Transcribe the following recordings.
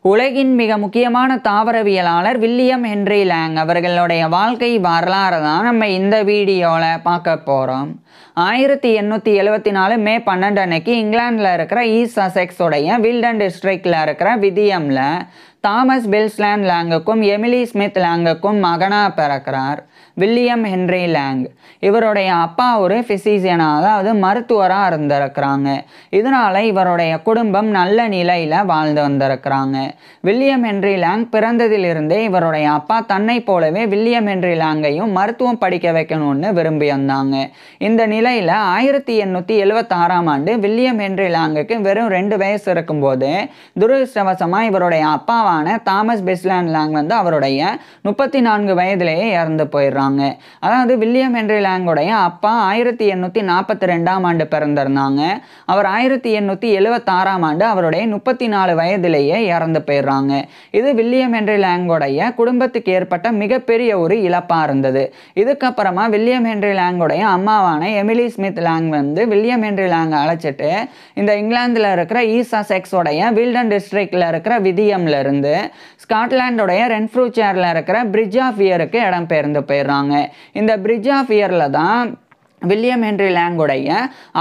உலகின் மிக முக்கியமான தாவரவியலாளர் வில்லியம் ஹென்றி லேங் அவர்களுடைய வாழ்க்கை வரலாறு தான் நம்ம இந்த வீடியோவில் பார்க்க போகிறோம். 1874 மே 12 அன்னைக்கு இங்கிலாந்தில் இருக்கிற ஈஸ்ட் சசெக்ஸ் உடைய வில்டன் டிஸ்ட்ரிக்டில் இருக்கிற விதியமில் தாமஸ் பெல்ஸ்லேண்ட் லேங்குக்கும் எமிலி ஸ்மித் லேங்குக்கும் மகனாக பிறக்கிறார் வில்லியம் ஹென்றி லேங். இவருடைய அப்பா ஒரு ஃபிசிஷியனாக, அதாவது மருத்துவராக இருந்திருக்கிறாங்க. இதனால் இவருடைய குடும்பம் நல்ல நிலையில் வாழ்ந்து வந்திருக்கிறாங்க. வில்லியம் ஹென்றி லேங் பிறந்ததிலிருந்தே இவருடைய அப்பா தன்னை போலவே வில்லியம் ஹென்றி லேங்கையும் மருத்துவம் படிக்க வைக்கணும்னு விரும்பி வந்தாங்க. இந்த நிலையில் 1876ஆம் ஆண்டு வில்லியம் ஹென்றி லேங்குக்கு வெறும் 2 வயசு இருக்கும்போது துரதிர்ஷ்டவசமாக இவருடைய அப்பாவான தாமஸ் பெல்ஸ்லேண்ட் லேங் அவருடைய 34 வயதிலேயே இறந்து போயிடுறாங்க. அதாவது வில்லியம் ஹென்றி லேங்குடைய அப்பா 1842ஆம் ஆண்டு பிறந்திருந்தாங்க. அவர் 1876ஆம் ஆண்டு அவருடைய 34 வயதிலேயே இறந்து போயிடுறாங்க. இது வில்லியம் ஹென்றி லேங்குடைய குடும்பத்துக்கு ஏற்பட்ட மிகப்பெரிய ஒரு இழப்பாக இருந்தது. இதுக்கப்புறமா வில்லியம் ஹென்றி லேங்குடைய அம்மாவான Emily Smith Lang William Henry லேங்கை அழைச்சிட்டு இந்த இங்கிலாந்தில் இருக்கிற ஈஸ்ட் சசெக்ஸ் உடைய வில்டன் டிஸ்ட்ரிக்டில் இருக்கிற விதியம்ல இருந்து ஸ்காட்லாண்டுடைய ரென்ஃப்ரூச்சேரில் இருக்கிற பிரிட்ஜ் ஆஃப் இயருக்கு இடம்பெயர்ந்து போயிடுறாங்க. இந்த பிரிட்ஜ் ஆஃப் இயரில் தான் வில்லியம் ஹென்றி லேங்குடைய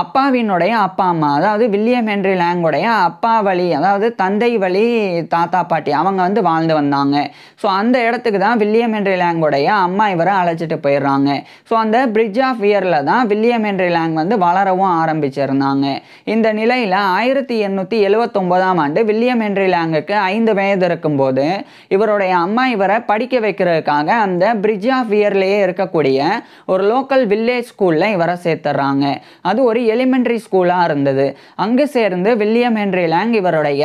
அப்பாவினுடைய அப்பா அம்மா, அதாவது வில்லியம் ஹென்றி லேங்குடைய அப்பா வழி, அதாவது தந்தை வழி தாத்தா பாட்டி அவங்க வாழ்ந்து வந்தாங்க. ஸோ அந்த இடத்துக்கு தான் வில்லியம் ஹென்றி லேங்குடைய அம்மா இவரை அழைச்சிட்டு போயிடுறாங்க. ஸோ அந்த பிரிட்ஜ் ஆஃப் இயரில் தான் வில்லியம் ஹென்றி லேங் வளரவும் ஆரம்பிச்சிருந்தாங்க. இந்த நிலையில் 1879ஆம் ஆண்டு வில்லியம் ஹென்றி லேங்குக்கு 5 வயது இருக்கும்போது இவருடைய அம்மா இவரை படிக்க வைக்கிறதுக்காக அந்த பிரிட்ஜ் ஆஃப் இயர்லேயே இருக்கக்கூடிய ஒரு லோக்கல் வில்லேஜ் ஸ்கூலில் இவரை சேர்த்துறாங்க. அது ஒரு எலிமெண்டரி ஸ்கூலாக இருந்தது. அங்கு சேர்ந்து வில்லியம் ஹென்றி லேங் இவருடைய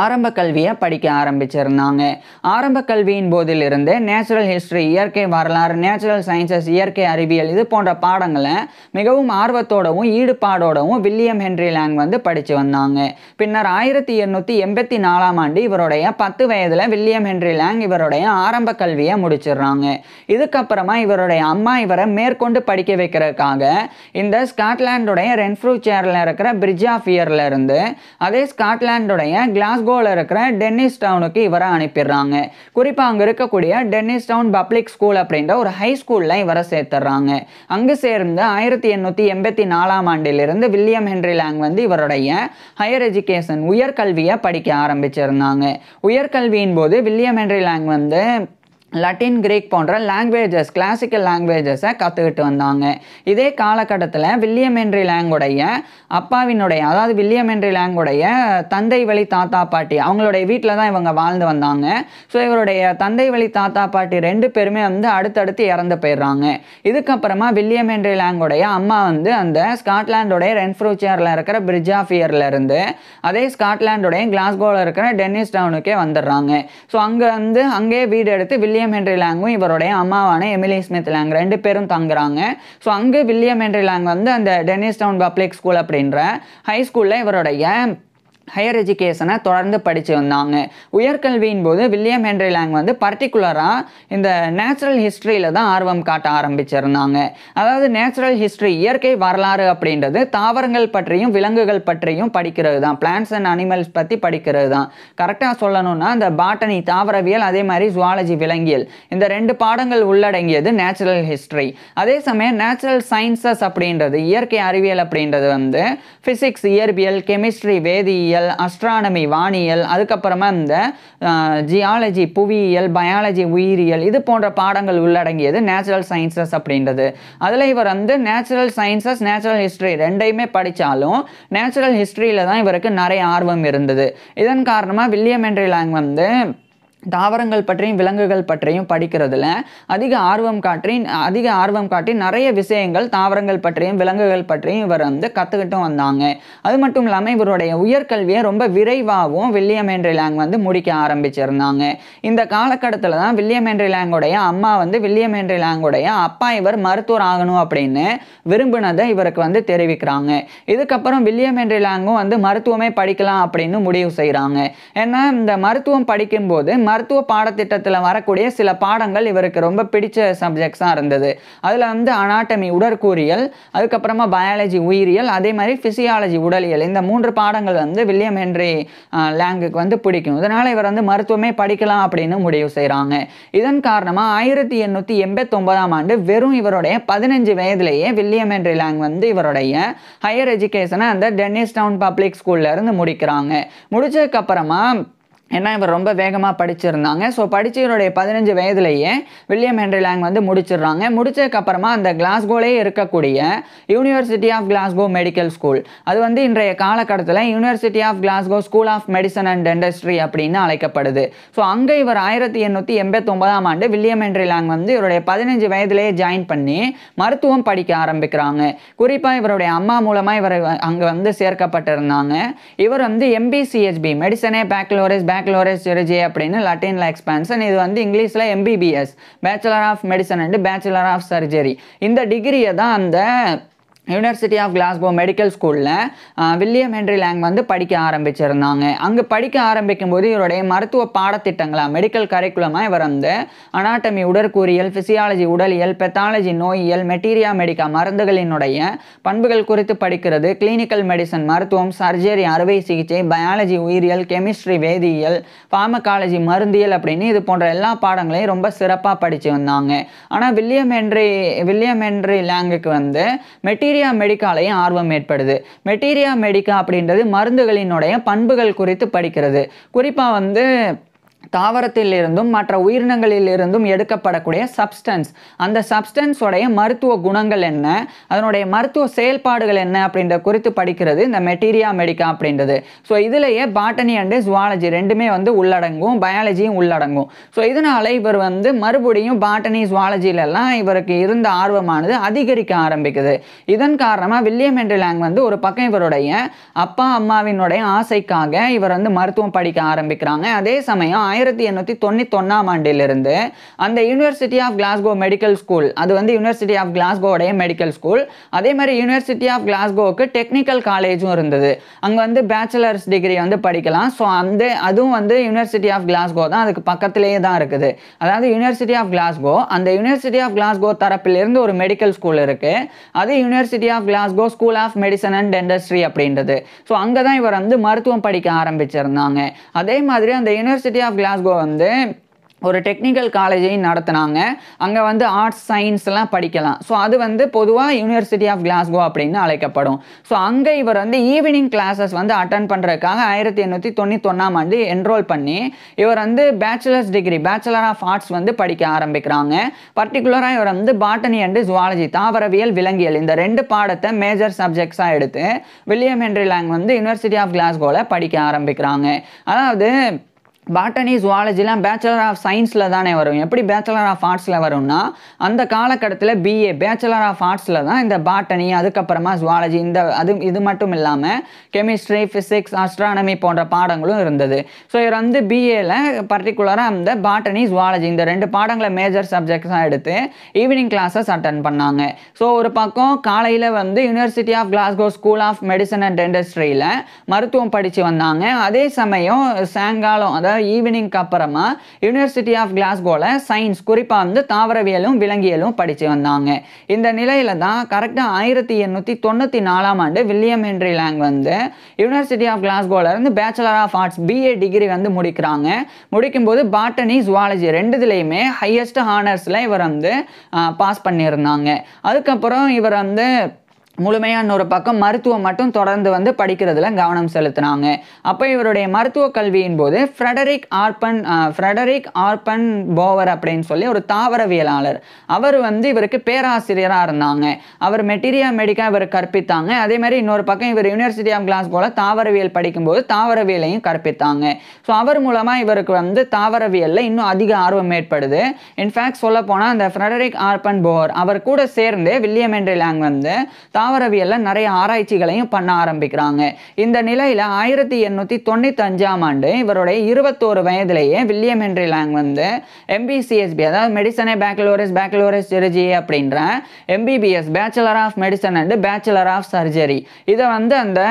ஆரம்ப கல்வியை படிக்க ஆரம்பிச்சிருந்தாங்க. ஆரம்ப கல்வியின் போதிலிருந்து நேச்சுரல் ஹிஸ்ட்ரி, இயற்கை வரலாறு, நேச்சுரல் சயின்சஸ், இயற்கை அறிவியல் இது போன்ற பாடங்களை மிகவும் ஆர்வத்தோடவும் ஈடுபாடோடவும் வில்லியம் ஹென்றி லேங் படித்து வந்தாங்க. பின்னர் 1884ஆம் ஆண்டு இவருடைய 10 வயதில் வில்லியம் ஹென்றி லேங் இவருடைய ஆரம்ப கல்வியை முடிச்சிடுறாங்க. இதுக்கப்புறமா இவருடைய அம்மா இவரை மேற்கொண்டு படிக்க வைக்கிறதுக்காக இந்த ஸ்காட்லாண்டுடைய ரென்ஃப்ரூச்சேரில் இருக்கிற பிரிட்ஜ் ஆஃப் இயரில் இருந்து அதே ஸ்காட்லாண்டுடைய கிளாஸ்கோவில் இருக்கிற டென்னிஸ் டவுனுக்கு இவரை அனுப்பிடுறாங்க. குறிப்பாக அங்கே இருக்கக்கூடிய டென்னிஸ் டவுன் பப்ளிக் ஸ்கூல் அப்படின்ற ஒரு ஹை ஸ்கூலில் இவரை சேர்த்துறாங்க. அங்கு சேர்ந்து 1884ஆம் ஆண்டிலிருந்து வில்லியம் ஹென்றி லேங் இவருடைய ஹையர் எஜுகேஷன் உயர்கல்வியை படிக்க ஆரம்பிச்சிருந்தாங்க. உயர்கல்வியின் போது William Henry Lang Latin, Greek போன்ற லாங்குவேஜஸ், கிளாசிக்கல் லாங்குவேஜஸை கற்றுக்கிட்டு வந்தாங்க. இதே காலகட்டத்தில் வில்லியம் ஹென்றி லேங்குடைய அப்பாவினுடைய, அதாவது வில்லியம் ஹென்றி லேங்குடைய தந்தை வழி தாத்தா பாட்டி அவங்களுடைய வீட்டில் தான் இவங்க வாழ்ந்து வந்தாங்க. ஸோ இவருடைய தந்தை வழி தாத்தா பாட்டி 2 பேருமே அடுத்தடுத்து இறந்து போயிடுறாங்க. இதுக்கப்புறமா வில்லியம் ஹென்றி லேங்குடைய அம்மா அந்த ஸ்காட்லாண்டுடைய ரென்ஃப்ரூச்சேரில் இருக்கிற பிரிட்ஜ் ஆஃப் இயரில் இருந்து அதே ஸ்காட்லாண்டுடைய கிளாஸ்கோவில் இருக்கிற டென்னிஸ் டவுனுக்கே வந்துடுறாங்க. ஸோ அங்கே வீடு எடுத்து வில்லியம் ஹென்றி லேங்கும் இவருடைய அம்மாவான எமிலி ஸ்மித் லேங் 2 பேரும் தங்குறாங்க. ஸோ அங்கே வில்லியம் ஹென்றி லேங் அந்த டென்னிஸ் டவுன் பப்ளிக் ஸ்கூல் அப்படின்ற ஹை ஸ்கூலில் இவருடைய ஹையர் எஜுகேஷனை தொடர்ந்து படித்து வந்தாங்க. உயர்கல்வியின் போது வில்லியம் ஹென்றி லேங் பர்டிகுலராக இந்த நேச்சுரல் ஹிஸ்ட்ரியில் தான் ஆர்வம் காட்ட ஆரம்பிச்சிருந்தாங்க. அதாவது நேச்சுரல் ஹிஸ்ட்ரி, இயற்கை வரலாறு அப்படின்றது தாவரங்கள் பற்றியும் விலங்குகள் பற்றியும் படிக்கிறது தான், பிளான்ட்ஸ் அண்ட் அனிமல்ஸ் பற்றி படிக்கிறது தான். கரெக்டாக சொல்லணும்னா இந்த பாட்டனி தாவரவியல், அதே மாதிரி ஜுவாலஜி விலங்கியல், இந்த 2 பாடங்கள் உள்ளடங்கியது நேச்சுரல் ஹிஸ்ட்ரி. அதே சமயம் நேச்சுரல் சயின்சஸ் அப்படின்றது, இயற்கை அறிவியல் அப்படின்றது ஃபிசிக்ஸ் இயற்பியல், கெமிஸ்ட்ரி வேதியியல், அஸ்ட்ரானமி வானியல், அதுக்கப்புறமா இந்த ஜியாலஜி புவியியல், பயாலஜி உயிரியல் இது போன்ற பாடங்கள் உள்ளடங்கியது நேச்சுரல் சயின்சஸ் அப்படின்றது. அதில் இவர் நேச்சுரல் சயின்சஸ், நேச்சுரல் ஹிஸ்ட்ரி 2யுமே படித்தாலும் நேச்சுரல் ஹிஸ்ட்ரியில் தான் இவருக்கு நிறைய ஆர்வம் இருந்தது. இதன் காரணமாக வில்லியம் ஹென்றி லேங் தாவரங்கள் பற்றியும் விலங்குகள் பற்றியும் படிக்கிறதுல அதிக ஆர்வம் காட்டி நிறைய விஷயங்கள் தாவரங்கள் பற்றியும் விலங்குகள் பற்றியும் இவர் கற்றுக்கிட்டும் வந்தாங்க. அது மட்டும் இல்லாமல் இவருடைய உயர்கல்வியை ரொம்ப விரைவாகவும் வில்லியம் ஹென்றி லேங் முடிக்க ஆரம்பிச்சிருந்தாங்க. இந்த காலகட்டத்தில் தான் வில்லியம் ஹென்றி லேங்குடைய அம்மா வில்லியம் ஹென்றி லேங்குடைய அப்பா இவர் மருத்துவர் ஆகணும் அப்படின்னு விரும்பினதை இவருக்கு தெரிவிக்கிறாங்க. இதுக்கப்புறம் வில்லியம் ஹென்றி லேங்கும் மருத்துவமே படிக்கலாம் அப்படின்னு முடிவு செய்கிறாங்க. ஏன்னா இந்த மருத்துவம் படிக்கும்போது மருத்துவ பாடத்திட்டத்தில் வரக்கூடிய சில பாடங்கள் இவருக்கு ரொம்ப பிடிச்ச சப்ஜெக்ட்ஸாக இருந்தது. அதில் வந்து அனாட்டமி உடற்கூறியல், அதுக்கப்புறமா பயாலஜி உயிரியல், அதே மாதிரி ஃபிசியாலஜி உடலியல், இந்த 3 பாடங்கள் வந்து வில்லியம் ஹென்றி லாங்குக்கு வந்து பிடிக்கும். இதனால் இவர் வந்து மருத்துவமே படிக்கலாம் அப்படின்னு முடிவு செய்கிறாங்க. இதன் காரணமாக 1889ஆம் ஆண்டு வெறும் இவருடைய 15 வயதிலேயே வில்லியம் ஹென்றி லாங் வந்து இவருடைய ஹையர் எஜுகேஷனை அந்த டென்னிஸ்டவுன் பப்ளிக் ஸ்கூல்ல இருந்து முடிக்கிறாங்க. முடிச்சதுக்கு அப்புறமா ஏன்னா இவர் ரொம்ப வேகமாக படிச்சிருந்தாங்க. ஸோ படித்து இவருடைய 15 வயதிலேயே வில்லியம் ஹென்றி லாங் வந்து முடிச்சிடுறாங்க. முடிச்சதுக்கப்புறமா அந்த கிளாஸ்கோலே இருக்கக்கூடிய university of Glasgow medical school, அது வந்து இன்றைய காலகட்டத்தில் university of Glasgow school of medicine and dentistry அப்படின்னு அழைக்கப்படுது. ஸோ அங்கே இவர் 1889ஆம் ஆண்டு வில்லியம் ஹென்றி லாங் வந்து இவருடைய 15 வயதிலேயே ஜாயின் பண்ணி மருத்துவம் படிக்க ஆரம்பிக்கிறாங்க. குறிப்பாக இவருடைய அம்மா மூலமாக இவர் அங்கே வந்து சேர்க்கப்பட்டிருந்தாங்க. இவர் வந்து MBCHB மெடிசனே பேக்லோரஸ் சர்ஜரி அப்படின்னு லட்டின்ல எக்ஸ்பான்ஷன். இது வந்து இங்கிலீஷ்ல MBBS bachelor of medicine and bachelor of surgery. இந்த டிகிரியை தான் அந்த யூனிவர்சிட்டி ஆஃப் கிளாஸ்கோ மெடிக்கல் ஸ்கூலில் வில்லியம் ஹென்றி லாங் வந்து படிக்க ஆரம்பிச்சிருந்தாங்க. அங்கே படிக்க ஆரம்பிக்கும் போது இவருடைய மருத்துவ பாடத்திட்டங்களாக மெடிக்கல் கரிக்குலமாக இவர் வந்து அனாட்டமி உடற்கூறியல், ஃபிசியாலஜி உடலியல், பெத்தாலஜி நோயியல், மெட்டீரியா மெடிக்கா மருந்துகளினுடைய பண்புகள் குறித்து படிக்கிறது, கிளினிக்கல் மெடிசன் மருத்துவம், சர்ஜரி அறுவை சிகிச்சை, பயாலஜி உயிரியல், கெமிஸ்ட்ரி வேதியியல், பார்மகாலஜி மருந்தியல் அப்படின்னு இது போன்ற எல்லா பாடங்களையும் ரொம்ப சிறப்பாக படித்து வந்தாங்க. ஆனால் வில்லியம் ஹென்றி லாங்குக்கு வந்து மெட்டீரியா மெடிக்காலையும் ஆர்வம் ஏற்படுது. மெட்டீரியா மெடிக்கா அப்படின்றது மருந்துகளினுடைய பண்புகள் குறித்து படிக்கிறது. குறிப்பாக வந்து தாவரத்தில் இருந்தும் மற்ற உயிரினங்களில் இருந்தும் எடுக்கப்படக்கூடிய சப்ஸ்டன்ஸ், அந்த சப்ஸ்டன்ஸோடைய மருத்துவ குணங்கள் என்ன, அதனுடைய மருத்துவ செயல்பாடுகள் என்ன அப்படின்ற குறித்து படிக்கிறது இந்த மெட்டீரியா மெடிக்கா அப்படின்றது. ஸோ இதிலேயே பாட்டனி அண்டு ஜுவாலஜி ரெண்டுமே வந்து உள்ளடங்கும், பயாலஜியும் உள்ளடங்கும். ஸோ இதனால இவர் வந்து மறுபடியும் பாட்டனி ஜுவாலஜிலெல்லாம் இவருக்கு இருந்த ஆர்வமானது அதிகரிக்க ஆரம்பிக்குது. இதன் காரணமாக வில்லியம் ஹென்றி லாங் வந்து ஒரு பக்கம் இவருடைய அப்பா அம்மாவினுடைய ஆசைக்காக இவர் வந்து மருத்துவம் படிக்க ஆரம்பிக்கிறாங்க. அதே சமயம் 1891ஆம் ஆண்டிலிருந்து அந்த university of Glasgow medical school, அது வந்து யூனிவர்சிட்டி ஆஃப் கிளாஸ்கோடைய மெடிக்கல் ஸ்கூல், அதே மாதிரி யூனிவர்சிட்டி ஆஃப் கிளாஸ்கோவுக்கு டெக்னிக்கல் காலேஜும் இருந்தது. அங்கே வந்து பேச்சுலர்ஸ் டிகிரி வந்து படிக்கலாம். ஸோ அதுவும் வந்து யூனிவர்சிட்டி ஆஃப் கிளாஸ்கோ தான், அதுக்கு பக்கத்திலேயே தான் இருக்குது. அதாவது யூனிவர்சிட்டி ஆஃப் கிளாஸ்கோ, அந்த யூனிவர்சிட்டி ஆஃப் கிளாஸ்கோ தரப்பிலிருந்து ஒரு மெடிக்கல் ஸ்கூல் இருக்கு, அது university of Glasgow school of medicine and dentistry அப்படின்றது. ஸோ அங்கே தான் இவர் வந்து மருத்துவம் படிக்க ஆரம்பிச்சிருந்தாங்க. அதே மாதிரி அந்த யூனிவர்சிட்டி ஆஃப் கிளாஸ்கோ வந்து ஒரு டெக்னிக்கல் காலேஜையும் நடத்தினாங்க. அங்கே வந்து ஆர்ட்ஸ் சயின்ஸ்லாம் படிக்கலாம். ஸோ அது வந்து பொதுவாக யூனிவர்சிட்டி ஆஃப் கிளாஸ்கோ அப்படின்னு அழைக்கப்படும். ஸோ அங்கே இவர் வந்து ஈவினிங் கிளாஸஸ் வந்து அட்டன் பண்ணுறதுக்காக 1891ஆம் ஆண்டு என்ரோல் பண்ணி இவர் வந்து bachelor's degree, bachelor of arts வந்து படிக்க ஆரம்பிக்கிறாங்க. பர்டிகுலராக இவர் வந்து பாட்டனி அண்டு ஜுவாலஜி, தாவரவியல் விலங்கியல், இந்த 2 பாடத்தை மேஜர் சப்ஜெக்ட்ஸாக எடுத்து வில்லியம் ஹென்றி லாங் வந்து யூனிவர்சிட்டி ஆஃப் கிளாஸ்கோவில் படிக்க ஆரம்பிக்கிறாங்க. அதாவது பாட்டனி ஜுவாலஜிலாம் பேச்சுலர் ஆஃப் சயின்ஸில் தானே வரும். எப்படி பேச்சுலர் ஆஃப் ஆர்ட்ஸில் வரும்னா அந்த காலகட்டத்தில் BA பேச்சுலர் ஆஃப் ஆர்ட்ஸில் தான் இந்த பாட்டனி, அதுக்கப்புறமா ஜுவாலஜி, இது மட்டும் இல்லாமல் கெமிஸ்ட்ரி, ஃபிசிக்ஸ், ஆஸ்ட்ரானமி போன்ற பாடங்களும் இருந்தது. ஸோ இவர் வந்து BAல பர்டிகுலராக அந்த பாட்டனி ஜுவாலஜி இந்த 2 பாடங்களை மேஜர் சப்ஜெக்ட்ஸாக எடுத்து ஈவினிங் கிளாஸஸ் அட்டன் பண்ணாங்க. ஸோ ஒரு பக்கம் காலையில் வந்து university of Glasgow school of medicine and டென்டிஸ்ட்ரியில் மருத்துவம் படித்து வந்தாங்க. அதே சமயம் சாயங்காலம், அதாவது ஈவினிங்க்கு அப்புறமா யூனிவர்சிட்டி ஆஃப் கிளாஸ்கோல சயின்ஸ், குறிப்பாக வந்து தாவரவியலும் விலங்கியலும் படித்து வந்தாங்க. இந்த நிலையில தான் கரெக்டாக 1894ஆம் ஆண்டு வில்லியம் ஹென்றி லாங் வந்து யூனிவர்சிட்டி ஆஃப் கிளாஸ்கோல இருந்து bachelor of arts BA degree வந்து முடிக்கிறாங்க. முடிக்கும்போது பாட்டனி ஜுவாலஜி 2லையுமே ஹையஸ்ட் ஹானர்ஸில் இவர் வந்து பாஸ் பண்ணியிருந்தாங்க. அதுக்கப்புறம் இவர் வந்து முழுமையாக இன்னொரு பக்கம் மருத்துவம் மட்டும் தொடர்ந்து வந்து படிக்கிறதுல கவனம் செலுத்தினாங்க. அப்போ இவருடைய மருத்துவ கல்வியின் போது ஃப்ரெடரிக் ஆர்பன் போவர் அப்படின்னு சொல்லி ஒரு தாவரவியலாளர், அவர் வந்து இவருக்கு பேராசிரியராக இருந்தாங்க. அவர் மெட்டீரியா மெடிக்கா இவர் கற்பித்தாங்க. அதே மாதிரி இன்னொரு பக்கம் இவர் யூனிவர்சிட்டி ஆஃப் கிளாஸ்கோல தாவரவியல் படிக்கும்போது தாவரவியலையும் கற்பித்தாங்க. ஸோ அவர் மூலமாக இவருக்கு வந்து தாவரவியலில் இன்னும் அதிக ஆர்வம் ஏற்படுது. இன்ஃபேக்ட் சொல்ல போனால் அந்த ஃப்ரெடரிக் ஆர்பன் போவர் அவர் கூட சேர்ந்து வில்லியம் ஹென்றி லாங் வந்து தாவரவியல்ல நிறைய ஆராய்ச்சிகளையும் பண்ண ஆரம்பிக்கிறாங்க. இந்த நிலையில 1895ஆம் ஆண்டு இவருடைய 21 வயதிலேயே வில்லியம் ஹென்றி லாங் வந்து MBCHB, அதாவது மெடிசனே பேக்லோரஸ் சர்ஜரி அப்படின்ற MBBS bachelor of medicine and bachelor of surgery, இதை வந்து அந்த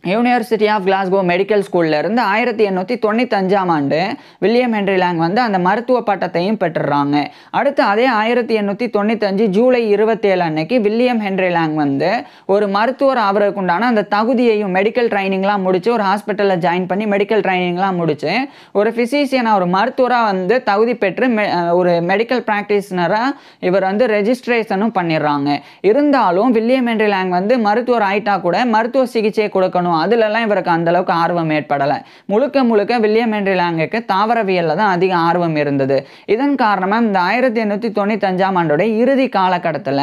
யூனிவர்சிட்டி ஆஃப் கிளாஸ்கோ மெடிக்கல் ஸ்கூல்ல இருந்து 1895ஆம் ஆண்டு வில்லியம் ஹென்றி லேங் வந்து அந்த மருத்துவ பட்டத்தையும் பெற்றுறாங்க. அடுத்து அதே 1895 ஜூலை 27 அன்னைக்கு வில்லியம் ஹென்றி லேங் வந்து ஒரு மருத்துவர் ஆவறதுக்கு உண்டான அந்த தகுதியையும் மெடிக்கல் ட்ரைனிங்லாம் முடிச்சு ஒரு ஹாஸ்பிட்டலில் ஜாயின் பண்ணி மெடிக்கல் ட்ரைனிங்லாம் முடிச்சு ஒரு ஃபிசிஷியனாக ஒரு மருத்துவராக வந்து தகுதி பெற்று ஒரு மெடிக்கல் ப்ராக்டிஸ்னராக இவர் வந்து ரெஜிஸ்ட்ரேஷனும் பண்ணிடுறாங்க. இருந்தாலும் வில்லியம் ஹென்றி லேங் வந்து மருத்துவர் ஆயிட்டா கூட மருத்துவ சிகிச்சை கொடுக்கணும் அதுலலாம் இவருக்கு அந்த அளவுக்கு ஆர்வம் ஏற்படலை. முழுக்க முழுக்க வில்லியம் ஹென்றி லேங்குக்கு தாவரவியல்ல தான் அதிக ஆர்வம் இருந்தது. இதன் காரணமாக இந்த 1895ஆம் ஆண்டோட இறுதி காலகட்டத்தில்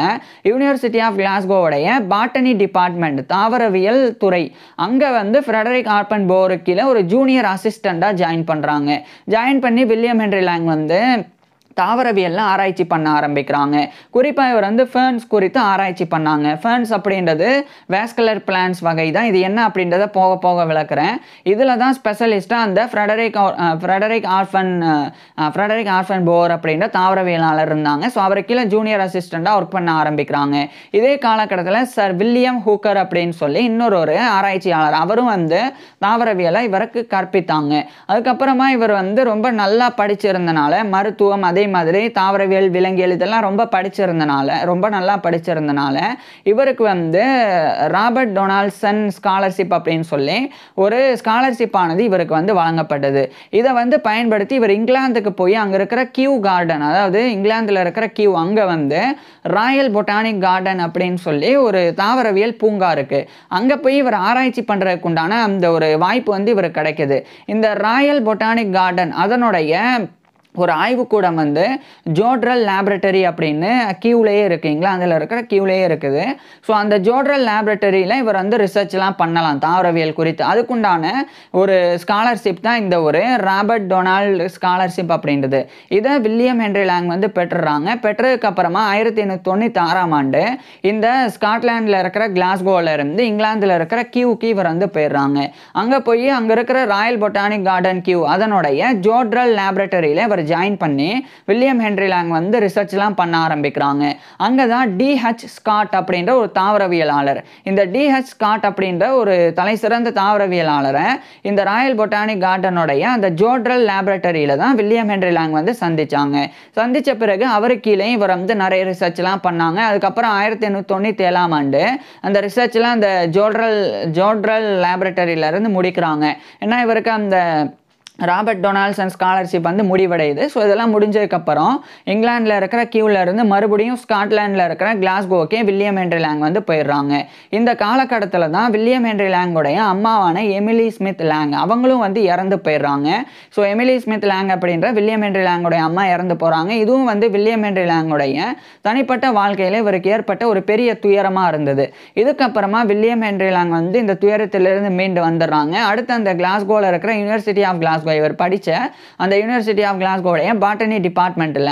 யூனிவர்சிட்டி ஆஃப் கிளாஸ்கோவுடைய பாட்டனி டிபார்ட்மெண்ட் தாவரவியல் துறை அங்கே வந்து ஃப்ரெடரிக் ஆர்பன் போருக்கு கீழே ஒரு ஜூனியர் அசிஸ்டண்டாக ஜாயின் பண்ணுறாங்க. ஜாயின் பண்ணி வில்லியம் ஹென்றி லேங் வந்து தாவரவியல்ல ஆராய்ச்சி பண்ண ஆரம்பிக்கிறாங்க. குறிப்பாக இவர் வந்து ஃபேர்ன்ஸ் குறித்து ஆராய்ச்சி பண்ணாங்க. ஃபேர்ன்ஸ் அப்படின்றது வேஸ்குலர் பிளான்ஸ் வகை தான். இது என்ன அப்படின்றத போக போக விளக்குறேன். இதில் தான் ஸ்பெஷலிஸ்ட்டாக அந்த ஃப்ரெடரிக் ஆர்ஃபன் போர் அப்படின்ற தாவரவியலாளர் இருந்தாங்க. ஸோ அவருக்கு கீழே ஜூனியர் அசிஸ்டண்ட்டாக ஒர்க் பண்ண ஆரம்பிக்கிறாங்க. இதே காலகட்டத்தில் சர் வில்லியம் ஹூக்கர் அப்படின்னு சொல்லி இன்னொரு ஆராய்ச்சியாளர் அவரும் வந்து தாவரவியலை இவருக்கு கற்பித்தாங்க. அதுக்கப்புறமா இவர் வந்து ரொம்ப நல்லா படிச்சிருந்தனால மருத்துவம் அதே மாதிரி தாவரவியல் விலங்கியல் இதெல்லாம் ரொம்ப நல்லா படிச்சிருந்தனால இவருக்கு வந்து ராபர்ட் டொனால்ட்சன் ஸ்காலர்ஷிப் அப்படின்னு சொல்லி ஒரு ஸ்காலர்ஷிப் ஆனது இவருக்கு வந்து வழங்கப்பட்டது. இதை வந்து பயன்படுத்தி இவர் இங்கிலாந்துக்கு போய் அங்கே இருக்கிற கியூ கார்டன், அதாவது இங்கிலாந்தில் இருக்கிற கியூ, அங்கே வந்து ராயல் பொட்டானிக் கார்டன் அப்படின்னு சொல்லி ஒரு தாவரவியல் பூங்கா இருக்கு. அங்கே போய் இவர் ஆராய்ச்சி பண்ணுறதுக்கு உண்டான அந்த ஒரு வாய்ப்பு வந்து இவருக்கு கிடைக்குது. இந்த ராயல் பொட்டானிக் கார்டன் அதனுடைய ஒரு ஆய்வுக்கூடம் வந்து ஜோட்ரல் லேபரட்டரி அப்படின்னு கியூலேயே இருக்குங்களா, அதில் இருக்கிற கியூலேயே இருக்குது. ஸோ அந்த ஜோட்ரல் லேபரட்டரியில் இவர் வந்து ரிசர்ச்லாம் பண்ணலாம் தாவரவியல் குறித்து. அதுக்குண்டான ஒரு ஸ்காலர்ஷிப் தான் இந்த ஒரு ராபர்ட் டொனால்ட் ஸ்காலர்ஷிப் அப்படின்றது. இதை வில்லியம் ஹென்றி லேங் வந்து பெற்றுறாங்க. பெற்றதுக்கப்புறமா 1896ஆம் ஆண்டு இந்த ஸ்காட்லாண்டில் இருக்கிற கிளாஸ்கோவில் இருந்து இங்கிலாந்தில் இருக்கிற கியூக்கு இவர் வந்து போயிடுறாங்க. அங்கே போய் அங்கே இருக்கிற ராயல் பொட்டானிக் கார்டன் கியூ அதனுடைய ஜோட்ரல் லேபரட்டரியில் இவர் ஜாயின் பண்ணி வில்லியம் ஹென்றி லேங் வந்து ரிசர்ச்லாம் பண்ண ஆரம்பிக்கிறாங்க. அங்கே தான் டிஹெச் ஸ்காட் அப்படின்ற ஒரு தாவரவியலாளர், இந்த டிஹெச் ஸ்காட் அப்படின்ற ஒரு தலை சிறந்த தாவரவியலாளரை இந்த ராயல் பொட்டானிக் கார்டனுடைய அந்த ஜோட்ரல் லேபரட்டரியில தான் வில்லியம் ஹென்றி லேங் வந்து சந்திச்ச பிறகு அவருக்கு கீழே இவர் வந்து நிறைய ரிசர்ச்லாம் பண்ணாங்க. அதுக்கப்புறம் 1897ஆம் ஆண்டு அந்த ரிசர்ச்லாம் அந்த ஜோட்ரல் லேபரட்டரியில இருந்து முடிக்கிறாங்க. ஏன்னா இவருக்கு அந்த ராபர்ட் டொனால்ட்சன் ஸ்காலர்ஷிப் வந்து முடிவடையுது. ஸோ இதெல்லாம் முடிஞ்சதுக்கப்புறம் இங்கிலாந்தில் இருக்கிற கியூவில் இருந்து மறுபடியும் ஸ்காட்லாண்டில் இருக்கிற கிளாஸ்கோக்கே வில்லியம் ஹென்றி லேங் வந்து போயிடுறாங்க. இந்த காலகட்டத்தில் தான் வில்லியம் ஹென்றி லேங்குடைய அம்மாவான எமிலி ஸ்மித் லேங் அவங்களும் வந்து இறந்து போயிடுறாங்க. ஸோ எமிலி ஸ்மித் லேங் அப்படின்ற வில்லியம் ஹென்றி லேங்குடைய அம்மா இறந்து போகிறாங்க. இதுவும் வந்து வில்லியம் ஹென்றி லேங்குடைய தனிப்பட்ட வாழ்க்கையில் இவருக்கு ஏற்பட்ட ஒரு பெரிய துயரமாக இருந்தது. இதுக்கப்புறமா வில்லியம் ஹென்றி லேங் வந்து இந்த துயரத்திலிருந்து மீண்டு வந்துடுறாங்க. அடுத்து அந்த கிளாஸ்கோவில் இருக்கிற யூனிவர்சிட்டி ஆஃப் கிளாஸ்கோ இவர் படித்த அந்த யூனிவர்சிட்டி ஆஃப் கிளாஸ்கோவுடைய பாட்டனி டிபார்ட்மெண்ட்டில்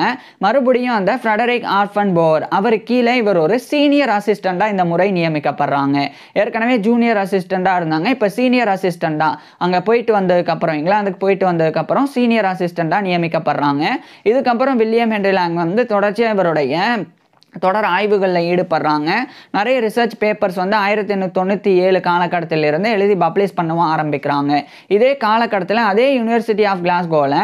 மறுபடியும் அந்த ஃப்ரெடரிக் ஆர்ஃபன் போர் அவர் கீழே இவர் ஒரு சீனியர் அசிஸ்டண்டாக இந்த முறை நியமிக்கப்படுறாங்க. ஏற்கனவே ஜூனியர் அசிஸ்டண்டாக இருந்தாங்க, இப்போ சீனியர் அசிஸ்டண்டாக அங்கே போயிட்டு வந்ததுக்கப்புறம் இங்கிலாந்துக்கு போயிட்டு வந்ததுக்கப்புறம் சீனியர் அசிஸ்டண்டாக நியமிக்கப்படுறாங்க. இதுக்கப்புறம் வில்லியம் ஹென்றி லேங் வந்து தொடர்ச்சியாக இவருடைய தொடர் ஆய்வுகளில் ஈடுபடுறாங்க. நிறைய ரிசர்ச் பேப்பர்ஸ் வந்து 1897 காலகட்டத்திலிருந்து எழுதி பப்ளிஷ் பண்ணவும் ஆரம்பிக்கிறாங்க. இதே காலகட்டத்தில் அதே யூனிவர்சிட்டி ஆஃப் கிளாஸ்கோவில்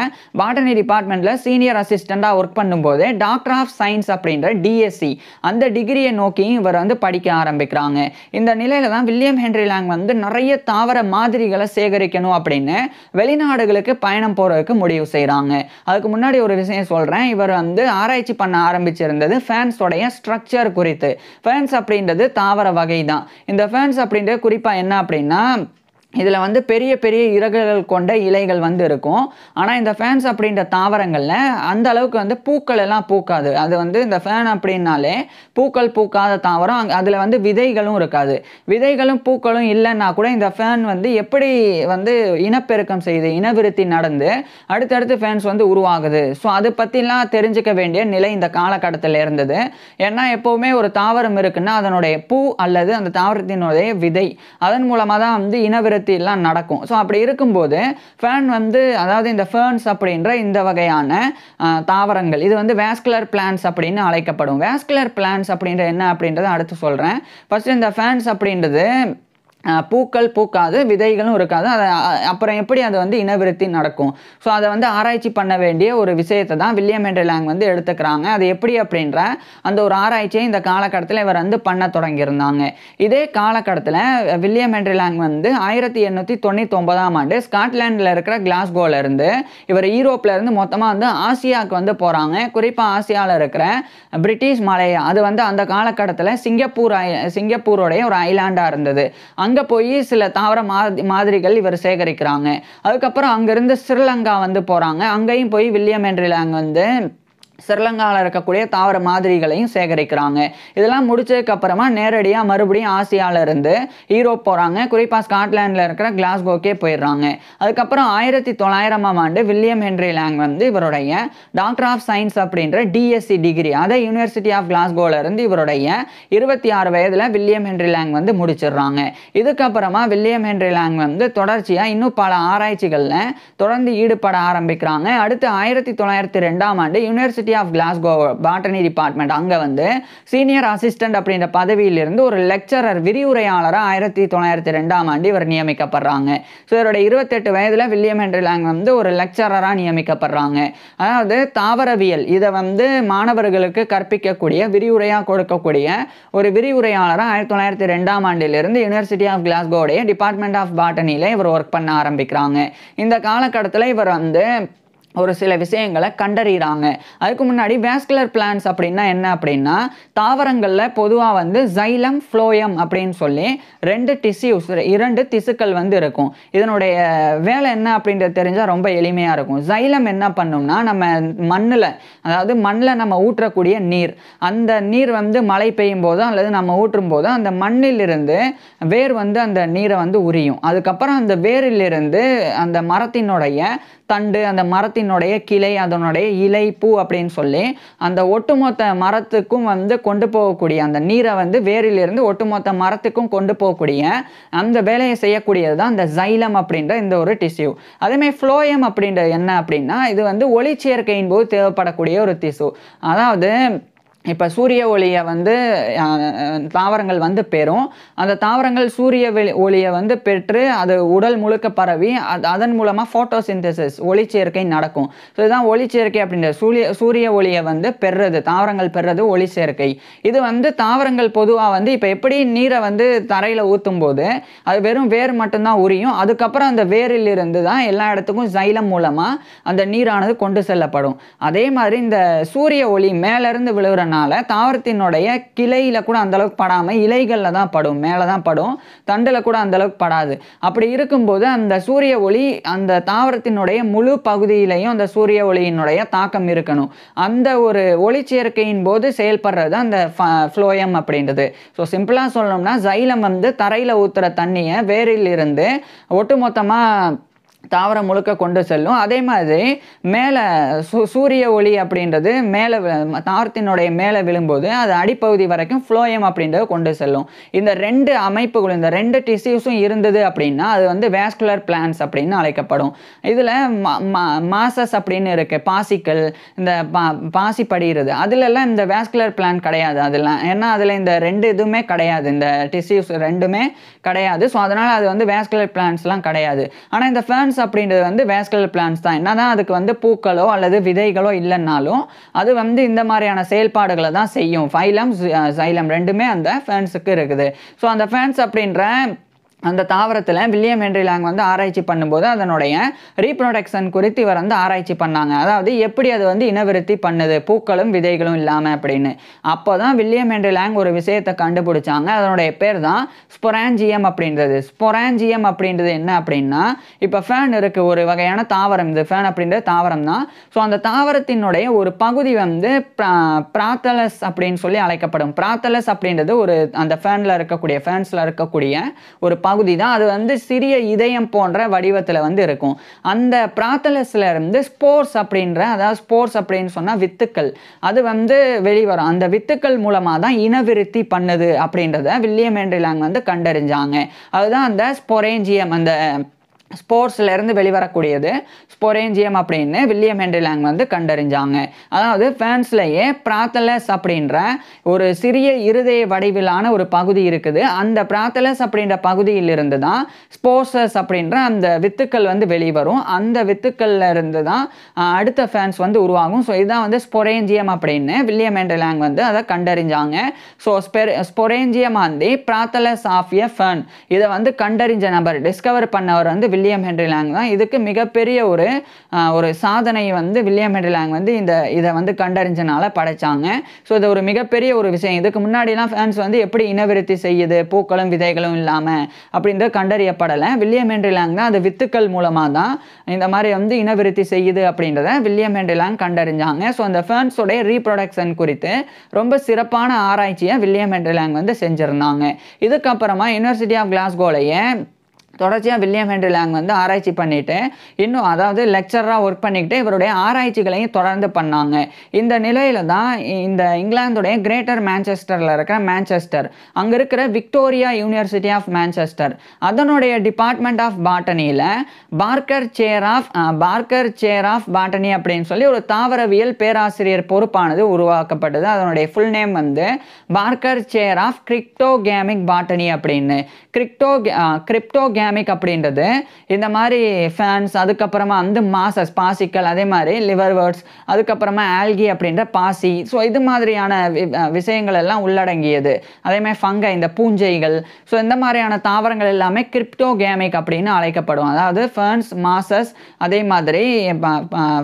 பாட்டனி டிபார்ட்மெண்ட்டில் சீனியர் அசிஸ்டண்டாக ஒர்க் பண்ணும்போது டாக்டர் ஆஃப் சயின்ஸ் அப்படின்ற டிஎஸ்சி அந்த டிகிரியை நோக்கி இவர் வந்து படிக்க ஆரம்பிக்கிறாங்க. இந்த நிலையில தான் வில்லியம் ஹென்றி லேங் வந்து நிறைய தாவர மாதிரிகளை சேகரிக்கணும் அப்படின்னு வெளிநாடுகளுக்கு பயணம் போகிறதுக்கு முடிவு செய்கிறாங்க. அதுக்கு முன்னாடி ஒரு விஷயம் சொல்கிறேன். இவர் வந்து ஆராய்ச்சி பண்ண ஆரம்பிச்சிருந்தது ஃபேன்ஸோடைய ஸ்ட்ரக்சர் குறித்து. ஃபேன்ஸ் அப்படின்றது தாவர வகை தான். இந்த ஃபேன்ஸ் அப்படின்றது குறிப்பாக என்ன அப்படின்னா இதில் வந்து பெரிய பெரிய இறகுகள் கொண்ட இலைகள் வந்து இருக்கும். ஆனால் இந்த ஃபேன்ஸ் அப்படின்ற தாவரங்களில் அந்த அளவுக்கு வந்து பூக்கள் எல்லாம் பூக்காது. அது வந்து இந்த ஃபேன் அப்படின்னாலே பூக்கள் பூக்காத தாவரம். அதில் வந்து விதைகளும் இருக்காது. விதைகளும் பூக்களும் இல்லைன்னா கூட இந்த ஃபேன் வந்து எப்படி வந்து இனப்பெருக்கம் செய்து இனவிருத்தி நடந்து அடுத்தடுத்து ஃபேன்ஸ் வந்து உருவாகுது. ஸோ அதை பற்றிலாம் தெரிஞ்சுக்க வேண்டிய நிலை இந்த காலகட்டத்தில் இருந்தது. ஏன்னா எப்போவுமே ஒரு தாவரம் இருக்குன்னா அதனுடைய பூ அல்லது அந்த தாவரத்தினுடைய விதை அதன் மூலமாக தான் வந்து இனவிருத்தி எல்லாம் நடக்கும். ஸோ அப்படி இருக்கும்போது ஃபேன் வந்து அதாவது இந்த ஃபேர்ன்ஸ் அப்படின்ற இந்த வகையான தாவரங்கள் இது வந்து வேஸ்குலர் பிளான்ஸ் அப்படின்னு அழைக்கப்படும். வேஸ்குலர் பிளான்ஸ் அப்படின்ற என்ன அப்படின்றத அடுத்து சொல்கிறேன். ஃபர்ஸ்ட் இந்த ஃபேன்ஸ் அப்படின்றது பூக்கள் பூக்காது, விதைகளும் இருக்காது. அப்புறம் எப்படி அது வந்து இனவிருத்தி நடக்கும்? ஸோ அதை வந்து ஆராய்ச்சி பண்ண வேண்டிய ஒரு விஷயத்தை தான் வில்லியம் ஹென்றி லாங் வந்து எடுத்துக்கிறாங்க. அது எப்படி அப்படின்ற அந்த ஒரு ஆராய்ச்சியை இந்த காலகட்டத்தில் இவர் வந்து பண்ண தொடங்கியிருந்தாங்க. இதே காலகட்டத்தில் வில்லியம் ஹென்றி லாங் வந்து 1899ஆம் ஆண்டு ஸ்காட்லாண்டில் இருக்கிற கிளாஸ்கோல இருந்து இவர் யூரோப்பில் இருந்து மொத்தமாக வந்து ஆசியாவுக்கு வந்து போகிறாங்க. குறிப்பாக ஆசியாவில் இருக்கிற பிரிட்டிஷ் மலையா, அது வந்து அந்த காலகட்டத்தில் சிங்கப்பூரோடைய ஒரு ஐலாண்டாக இருந்தது. அங்கே போய் சில தாவர மாதிரிகள் இவர் சேகரிக்கிறாங்க. அதுக்கப்புறம் அங்கேருந்து ஸ்ரீலங்கா வந்து போகிறாங்க. அங்கேயும் போய் வில்லியம் ஹென்றி லாங் வந்து ஸ்ரீலங்காவில் இருக்கக்கூடிய தாவர மாதிரிகளையும் சேகரிக்கிறாங்க. இதெல்லாம் முடிச்சதுக்கு அப்புறமா நேரடியாக மறுபடியும் ஆசியாவில் இருந்து யூரோப் போகிறாங்க. குறிப்பாக ஸ்காட்லாண்டில் இருக்கிற கிளாஸ்கோக்கே போயிடுறாங்க. அதுக்கப்புறம் 1900ஆம் ஆண்டு வில்லியம் ஹென்றி லாங் வந்து இவருடைய டாக்டர் ஆஃப் சயின்ஸ் அப்படின்ற டிஎஸ்சி டிகிரி அதை யூனிவர்சிட்டி ஆஃப் கிளாஸ்கோல இருந்து இவருடைய 26 வயதில் வில்லியம் ஹென்றி லாங் வந்து முடிச்சிடுறாங்க. இதுக்கப்புறமா வில்லியம் ஹென்றி லாங் வந்து தொடர்ச்சியாக இன்னும் பல ஆராய்ச்சிகளில் தொடர்ந்து ஈடுபட ஆரம்பிக்கிறாங்க. அடுத்து 1902ஆம் ஆண்டு university of Glasgow botany department அங்கே வந்து சீனியர் அசிஸ்டன்ட் அப்படின்ற பதவியிலிருந்து ஒரு லெக்சரர் விரிவுரையாளராக 1902ஆம் ஆண்டு இவர் நியமிக்கப்படுறாங்க. ஸோ இவருடைய 28 வயதில் வில்லியம் ஹென்றி லாங் வந்து ஒரு லெக்சரராக நியமிக்கப்படுறாங்க. அதாவது தாவரவியல் இதை வந்து மாணவர்களுக்கு கற்பிக்கக்கூடிய விரிவுரையாக கொடுக்கக்கூடிய ஒரு விரிவுரையாளராக 1902ஆம் ஆண்டிலிருந்து யூனிவர்சிட்டி ஆஃப் கிளாஸ்கோடைய டிபார்ட்மெண்ட் ஆஃப் பாட்டனியில் இவர் ஒர்க் பண்ண ஆரம்பிக்கிறாங்க. இந்த காலகட்டத்தில் இவர் வந்து ஒரு சில விஷயங்களை கண்டறிகிறாங்க. அதுக்கு முன்னாடி வேஸ்குலர் பிளான்ஸ் அப்படின்னா என்ன அப்படின்னா, தாவரங்களில் பொதுவாக வந்து சைலம் ஃப்ளோயம் அப்படின்னு சொல்லி இரண்டு திசுக்கள் வந்து இருக்கும். இதனுடைய வேலை என்ன அப்படின்றது தெரிஞ்சால் ரொம்ப எளிமையாக இருக்கும். சைலம் என்ன பண்ணும்னா, நம்ம மண்ணில் நம்ம ஊற்றக்கூடிய நீர், அந்த நீர் வந்து மழை பெய்யும் போதோ அல்லது நம்ம ஊற்றும் போதோ அந்த மண்ணிலிருந்து வேர் வந்து அந்த நீரை வந்து உரியும். அதுக்கப்புறம் அந்த வேரிலிருந்து அந்த மரத்தினுடைய தண்டு, அந்த மரத்தினுடைய கிளை, அதனுடைய இலை, பூ அப்படின்னு சொல்லி அந்த ஒட்டுமொத்த மரத்துக்கும் வந்து கொண்டு போகக்கூடிய அந்த நீரை வந்து வேரிலிருந்து ஒட்டுமொத்த மரத்துக்கும் கொண்டு போகக்கூடிய அந்த வேலையை செய்யக்கூடியது தான் அந்த சைலம் அப்படின்ற இந்த ஒரு டிஷ்யூ. அதேமாதிரி ஃப்ளோயம் அப்படின்றது என்ன அப்படின்னா, இது வந்து ஒளிச்சேர்க்கையின் போது தேவைப்படக்கூடிய ஒரு டிஷ்யூ. அதாவது இப்போ சூரிய ஒளியை வந்து தாவரங்கள் வந்து பெறும். அந்த தாவரங்கள் சூரிய ஒளியை வந்து பெற்று அது உடல் முழுக்க பரவி அதன் மூலமாக ஃபோட்டோசிந்தசிஸ் ஒளிச்சேர்க்கை நடக்கும். ஸோ இதுதான் ஒளிச்சேர்க்கை அப்படின்ற சூரிய ஒளியை வந்து பெறுறது, தாவரங்கள் பெறுறது ஒளிச்சேர்க்கை. இது வந்து தாவரங்கள் பொதுவாக வந்து இப்போ எப்படி நீரை வந்து தரையில் ஊற்றும் போது அது வெறும் வேர் மட்டும்தான் உரியும். அதுக்கப்புறம் அந்த வேரில் இருந்து தான் எல்லா இடத்துக்கும் சைலம் மூலமாக அந்த நீரானது கொண்டு செல்லப்படும். அதே மாதிரி இந்த சூரிய ஒளி மேலேருந்து விழுகிற தாவரத்தினுடைய கிளையில கூட அந்த அளவுக்கு படாம இலைகள்ல தான் படும், மேல தான் படும், தண்டுல கூட அந்த அளவுக்கு படாது. அப்படி இருக்கும்போது அந்த சூரிய ஒளி அந்த தாவரத்தினுடைய முழு பகுதியிலையும் அந்த சூரிய ஒளியினுடைய தாக்கம் இருக்கணும். அந்த ஒரு ஒளிச்சேர்க்கையின் போது செயல்படுறது அந்த ஃப்ளோயம் அப்படின்றது. ஸோ சிம்பிளா சொல்லணும்னா, சைலம் வந்து தரையில ஊத்துற தண்ணியை வேரில் இருந்து ஒட்டுமொத்தமா தாவரம் முழுக்க கொண்டு செல்லும். அதே மாதிரி மேலே சூரிய ஒளி அப்படின்றது மேலே தாவரத்தினுடைய மேலே விழும்போது அது அடிப்பகுதி வரைக்கும் ஃப்ளோயம் அப்படின்றது கொண்டு செல்லும். இந்த ரெண்டு அமைப்புகளும், இந்த ரெண்டு டிஷ்யூஸும் இருந்தது அப்படின்னா அது வந்து வேஸ்குலர் பிளான்ஸ் அப்படின்னு அழைக்கப்படும். இதில் மாசஸ் அப்படின்னு இருக்கு, பாசிக்கல், இந்த பாசி படிகிறது, அதுலெல்லாம் இந்த வேஸ்குலர் பிளான் கிடையாது. அதெல்லாம் ஏன்னா அதில் இந்த ரெண்டு இதுவுமே கிடையாது, இந்த டிஷ்யூஸ் ரெண்டுமே கிடையாது. ஸோ அதனால் அது வந்து வேஸ்குலர் பிளான்ஸ்லாம் கிடையாது. ஆனால் இந்த ஃபேன்ஸ் அப்படின்றது வந்து வேஸ்குலர் பிளான்ஸ் தான். என்னதான் அதுக்கு வந்து பூக்களோ அல்லது விதைகளோ இல்லைன்னாலும் அது வந்து இந்த மாதிரியான செயல்பாடுகளை தான் செய்யும். ஃபைலம், சைலம் ரெண்டுமே அந்த ஃபேன்ஸுக்கு இருக்குது. ஸோ அந்த ஃபேன்ஸ் அப்படின்ற அந்த தாவரத்தில் வில்லியம் ஹென்றி லாங் வந்து ஆராய்ச்சி பண்ணும்போது அதனுடைய ரீப்ரொடக்ஷன் குறித்து இவர் வந்து ஆராய்ச்சி பண்ணாங்க. அதாவது எப்படி அது வந்து இனவிருத்தி பண்ணுது பூக்களும் விதைகளும் இல்லாமல் அப்படின்னு. அப்போ தான் வில்லியம் ஹென்றி லாங் ஒரு விஷயத்தை கண்டுபிடிச்சாங்க. அதனுடைய பேர் தான் ஸ்பொராஞ்சியம் அப்படின்றது. ஸ்பொராஞ்சியம் அப்படின்றது என்ன அப்படின்னா, இப்போ ஃபேன் இருக்குது, ஒரு வகையான தாவரம், இது ஃபேன் அப்படின்றது தாவரம் தான். ஸோ அந்த தாவரத்தினுடைய ஒரு பகுதி வந்து பிராத்தலஸ் அப்படின்னு சொல்லி அழைக்கப்படும். பிராத்தலஸ் அப்படின்றது ஒரு அந்த ஃபேன்ஸில் இருக்கக்கூடிய ஒரு பகுதி தான். அது வந்து சிறிய இதயம் போன்ற வடிவத்தில் வந்து இருக்கும். அந்த பிராத்தலஸ்ல இருந்து ஸ்போர்ஸ் அப்படின்ற, அதாவது ஸ்போர்ஸ் அப்படின்னு சொன்னால் வித்துக்கள், அது வந்து வெளிவரும். அந்த வித்துக்கள் மூலமாக தான் இனவிருத்தி பண்ணுது அப்படின்றத வில்லியம் ஹென்றி லாங் வந்து கண்டறிஞ்சாங்க. அதுதான் அந்த ஸ்பொரேஞ்சியம், அந்த ஸ்போர்ஸ்லேருந்து வெளிவரக்கூடியது ஸ்பொரேஞ்சியம் அப்படின்னு வில்லியம் ஹென்றி லேங் வந்து கண்டறிஞ்சாங்க. அதாவது ஃபேன்ஸ்லேயே பிராத்தலஸ் அப்படின்ற ஒரு சிறிய இருதய வடிவிலான ஒரு பகுதி இருக்குது. அந்த பிராத்தலஸ் அப்படின்ற பகுதியிலிருந்து தான் ஸ்போர்சஸ் அப்படின்ற அந்த வித்துக்கள் வந்து வெளிவரும். அந்த வித்துக்கள்ல இருந்து தான் அடுத்த ஃபேன்ஸ் வந்து உருவாகும். ஸோ இதுதான் வந்து ஸ்பொரேஞ்சியம் அப்படின்னு வில்லியம் ஹென்றி லேங் வந்து அதை கண்டறிஞ்சாங்க. ஸோ ஸ்பொரேஞ்சியம் வந்து பிராத்தலஸ் ஆஃப் எ ஃபேன், இதை வந்து கண்டறிஞ்ச நபர், டிஸ்கவர் பண்ணவர் வந்து வில்லியம் ஹென்றி லேங் தான். இதுக்கு மிகப்பெரிய ஒரு சாதனை வந்து வில்லியம் ஹென்றி லேங் வந்து இதை வந்து கண்டறிஞ்சனால படைச்சாங்க. ஸோ இது ஒரு மிகப்பெரிய ஒரு விஷயம். இதுக்கு முன்னாடிலாம் ஃபேன்ஸ் வந்து எப்படி இனவிருத்தி செய்யுது பூக்களும் விதைகளும் இல்லாமல் அப்படின்றது கண்டறியப்படலை. வில்லியம் ஹென்றி லேங் தான் அது வித்துக்கள் மூலமாக தான் இந்த மாதிரி வந்து இனவிருத்தி செய்யுது அப்படின்றத வில்லியம் ஹென்றி லேங் கண்டறிஞ்சாங்க. ஸோ அந்த ஃபேன்ஸோடைய ரீப்ரொடக்ஷன் குறித்து ரொம்ப சிறப்பான ஆராய்ச்சியை வில்லியம் ஹென்றி லேங் வந்து செஞ்சுருந்தாங்க. இதுக்கப்புறமா யூனிவர்சிட்டி ஆஃப் கிளாஸ்கோலையே தொடர்ச்சியாக வில்லியம் ஹென்றி லேங் வந்து ஆராய்ச்சி பண்ணிட்டு இன்னும் அதாவது லெக்சராக ஒர்க் பண்ணிக்கிட்டு இவருடைய ஆராய்ச்சிகளையும் தொடர்ந்து பண்ணாங்க. இந்த நிலையில தான் இந்த இங்கிலாந்துடைய கிரேட்டர் மேன்செஸ்டரில் இருக்கிற மேன்செஸ்டர், அங்கே இருக்கிற விக்டோரியா யூனிவர்சிட்டி ஆஃப் மேன்செஸ்டர், அதனுடைய டிபார்ட்மெண்ட் ஆஃப் பாட்டனியில் பார்க்கர் சேர் ஆஃப் பாட்டனி அப்படின்னு சொல்லி ஒரு தாவரவியல் பேராசிரியர் பொறுப்பானது உருவாக்கப்பட்டது. அதனுடைய ஃபுல் நேம் வந்து Barker chair of cryptogamic botany அப்படின்னு. கிரிப்டோகேமிக் அப்படின்றது இந்த மாதிரி ஃபேன்ஸ், அதுக்கப்புறமா வந்து மாசஸ் பாசிக்கல், அதே மாதிரி லிவர்வர்ட்ஸ், அதுக்கப்புறமா ஆல்கி அப்படின்ற பாசி, ஸோ இது மாதிரியான விஷயங்கள் எல்லாம் உள்ளடங்கியது. அதே மாதிரி ஃபங்கை, இந்த பூஞ்சைகள், ஸோ இந்த மாதிரியான தாவரங்கள் எல்லாமே கிரிப்டோகேமிக் அப்படின்னு அழைக்கப்படும். அதாவது ஃபேன்ஸ், மாசஸ், அதே மாதிரி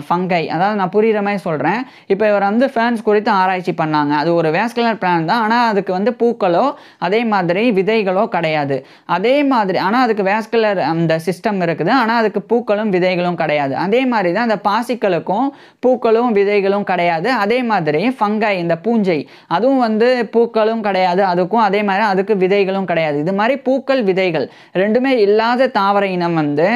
ஃபங்கை. அதாவது நான் புரிகிற மாதிரி சொல்கிறேன். இப்போ இவர் வந்து ஃபேன்ஸ் குறித்து ஆராய்ச்சி பண்ணாங்க. அது ஒரு வேஸ்குலர் பிளான்ட் தான், ஆனால் அதுக்கு வந்து பூக்களோ அதே மாதிரி விதைகளோ கிடையாது. அதே மாதிரி ஆனால் அதுக்கு வேஸ்குலர் அந்த சிஸ்டம் இருக்குது, ஆனால் அதுக்கு பூக்களும் விதைகளும் கிடையாது. அதே மாதிரி தான் அந்த பாசிக்களுக்கும் பூக்களும் விதைகளும் கிடையாது. அதே மாதிரி ஃபங்கை, இந்த பூஞ்சை, அதுவும் வந்து பூக்களும் கிடையாது, அதுக்கும் அதே மாதிரி அதுக்கு விதைகளும் கிடையாது. இது மாதிரி பூக்கள் விதைகள் ரெண்டுமே இல்லாத தாவர இனம் வந்து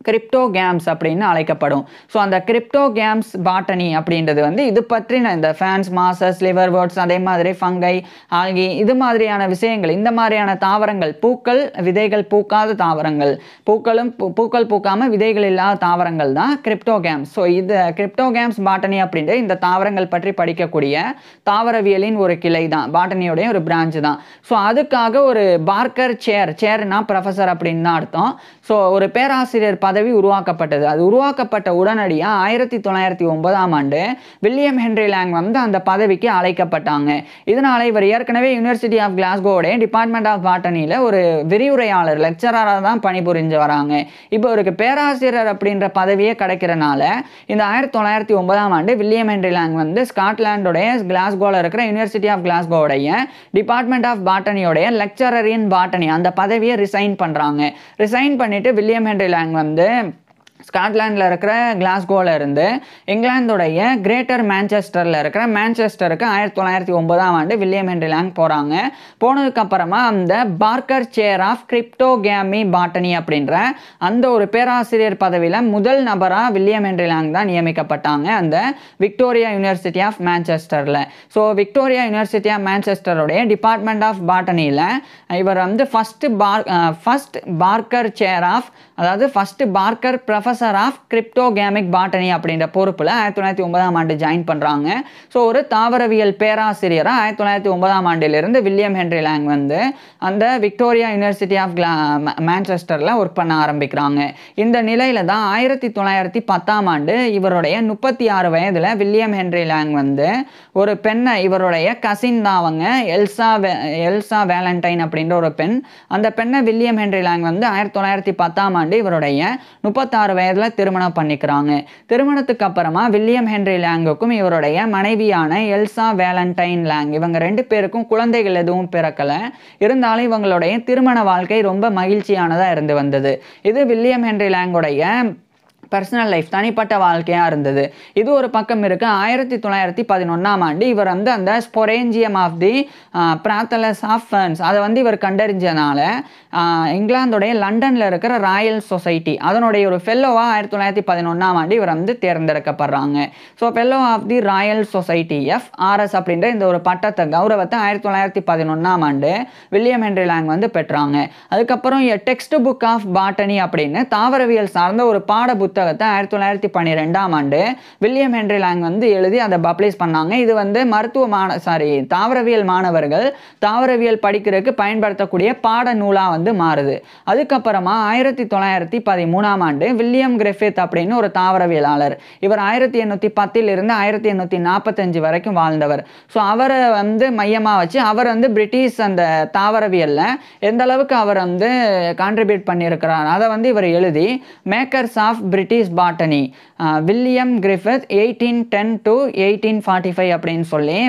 கிரிப்டோகேம்ஸ் அப்படின்னு அழைக்கப்படும். ஸோ அந்த கிரிப்டோகேம்ஸ் பாட்டனி அப்படின்றது வந்து இது பற்றின இந்த ஃபேன்ஸ், மாசஸ், லிவர்வர்ட்ஸ், அதே மாதிரி ஃபங்கை, ஆல்கி, இது மாதிரியான விஷயங்கள், இந்த மாதிரியான தாவரங்கள், பூக்கள் விதைகள் பூக்காத தாவரங்கள், பூக்கள் பூக்காமல் விதைகள் இல்லாத தாவரங்கள் தான் கிரிப்டோகேம்ஸ். ஸோ இது கிரிப்டோகேம்ஸ் பாட்டனி அப்படின்றது இந்த தாவரங்கள் பற்றி படிக்கக்கூடிய தாவரவியலின் ஒரு கிளை தான், பாட்டனியோடைய ஒரு பிரான்ச் தான். ஸோ அதுக்காக ஒரு பார்க்கர் சேர்னா ப்ரொஃபஸர் அப்படின்னு தான் அர்த்தம். ஸோ ஒரு பேராசிரியர் பதவி உருவாக்கப்பட்டது. அது உருவாக்கப்பட்ட உடனடியாக 1909ஆம் ஆண்டு வில்லியம் ஹென்றி லேங் வந்து அந்த பதவிக்கு அழைக்கப்பட்டாங்க. இதனால இவர் ஏற்கனவே யூனிவர்சிட்டி ஆஃப் கிளாஸ்கோவுடைய டிபார்ட்மெண்ட் ஆஃப் பாட்டனியில் ஒரு விரிவுரையாளர், லெக்சராக தான் பணிபுரிஞ்சு வராங்க. இப்போ இவருக்கு பேராசிரியர் அப்படின்ற பதவியே கிடைக்கிறனால இந்த 1909ஆம் ஆண்டு வில்லியம் ஹென்றி லேங் வந்து ஸ்காட்லாண்டுடைய கிளாஸ்கோவில் இருக்கிற யூனிவர்சிட்டி ஆஃப் கிளாஸ்கோவுடைய டிபார்ட்மெண்ட் ஆஃப் பாட்டனியோடைய லெக்சரர் இன் பாட்டனி அந்த பதவியை ரிசைன் பண்ணுறாங்க. ரிசைன் பண்ணிட்டு வில்லியம் ஹென்றி லேங் வந்து ஸ்காட்லாண்டில் இருக்கிற கிளாஸ்கோவில் இருந்து இங்கிலாந்துடைய கிரேட்டர் மேன்செஸ்டரில் இருக்கிற மேன்செஸ்டருக்கு 1909ஆம் ஆண்டு வில்லியம் ஹென்றி லேங் போகிறாங்க. போனதுக்கப்புறமா அந்த பார்க்கர் சேர் ஆஃப் கிரிப்டோகேமி பாட்டனி அப்படின்ற அந்த ஒரு பேராசிரியர் பதவியில் முதல் நபராக வில்லியம் ஹென்றி லேங் தான் நியமிக்கப்பட்டாங்க அந்த விக்டோரியா யூனிவர்சிட்டி ஆஃப் மேன்செஸ்டரில். ஸோ விக்டோரியா யூனிவர்சிட்டி ஆஃப் மேன்செஸ்டருடைய டிபார்ட்மெண்ட் ஆஃப் பாட்டனியில் இவர் வந்து ஃபஸ்ட் பார்க்கர் சேர் ஆஃப், அதாவது first Barker professor of cryptogamic botany அப்படின்ற பொறுப்பில் 1909ஆம் ஆண்டு ஜாயின் பண்ணுறாங்க. ஸோ ஒரு தாவரவியல் பேராசிரியராக 1909ஆம் ஆண்டிலிருந்து வில்லியம் ஹென்றி லேங் வந்து அந்த விக்டோரியா யூனிவர்சிட்டி ஆஃப் மேன்செஸ்டரில் ஒர்க் பண்ண ஆரம்பிக்கிறாங்க. இந்த நிலையில் தான் 1910ஆம் ஆண்டு இவருடைய 36 வயதில் வில்லியம் ஹென்றி லேங் வந்து ஒரு பெண்ணை, இவருடைய கசின் தான் அவங்க, எல்சா வேலண்டைன் அப்படின்ற ஒரு பெண், அந்த பெண்ணை வில்லியம் ஹென்றி லேங் வந்து 1910ஆம் ஆண்டு இவருடைய 36 வயதில் திருமணம் பண்ணிக்கிறாங்க. திருமணத்துக்கு அப்புறமா வில்லியம் ஹென்றி லேங்குக்கும் இவருடைய மனைவியான எல்சா வேலண்டைன் லேங், இவங்க 2 பேருக்கும் குழந்தைகள் எதுவும் பிறக்கலை. இருந்தாலும் இவங்களுடைய திருமண வாழ்க்கை ரொம்ப மகிழ்ச்சியானதாக இருந்து வந்தது. இது வில்லியம் ஹென்றி லேங்குடைய பர்சனல் லைஃப் தனிப்பட்ட வாழ்க்கையாக இருந்தது. இது ஒரு பக்கம் இருக்குது. 1911ஆம் ஆண்டு இவர் வந்து அந்த ஸ்பொரேஞ்சியம் ஆஃப் தி பிராத்தலஸ் ஆஃப் ஃபர்ன்ஸ் அதை வந்து இவர் கண்டறிஞ்சனால இங்கிலாந்துடைய லண்டனில் இருக்கிற ராயல் சொசைட்டி அதனுடைய ஒரு ஃபெல்லோவாக 1911ஆம் ஆண்டு இவர் வந்து தேர்ந்தெடுக்கப்படுறாங்க. So fellow of the Royal Society FRS அப்படின்ற இந்த ஒரு பட்டத்தை கௌரவத்தை 1911ஆம் ஆண்டு வில்லியம் ஹென்றி லாங் வந்து பெற்றாங்க. அதுக்கப்புறம் டெக்ஸ்ட் புக் ஆஃப் பாட்டனி அப்படின்னு தாவரவியல் சார்ந்த ஒரு பாட புத்தகத்தை 1912ஆம் ஆண்டு வில்லியம் ஹென்றி லாங் வந்து எழுதி அதை பப்ளிஷ் பண்ணாங்க. இது வந்து தாவரவியல் மாணவர்கள் தாவரவியல் படிக்கிறதுக்கு பயன்படுத்தக்கூடிய பாட நூலாக வந்து மாறுது. அதுக்கப்புறமா 1913ஆம் ஆண்டு வில்லியம் கிரிஃபித் அப்படின்னு ஒரு தாவரவியலாளர், இவர் 1810 இருந்து 1845 வரைக்கும் வாழ்ந்தவர். ஸோ அவரை வந்து மையமாக வச்சு அவர் வந்து பிரிட்டிஷ் அந்த தாவரவியலில் எந்த அளவுக்கு அவர் வந்து கான்ட்ரிபியூட் பண்ணியிருக்கிறார் அதை வந்து இவர் எழுதி makers of British botany William Griffith 1810 to 1845 அப்படின்னு சொல்லி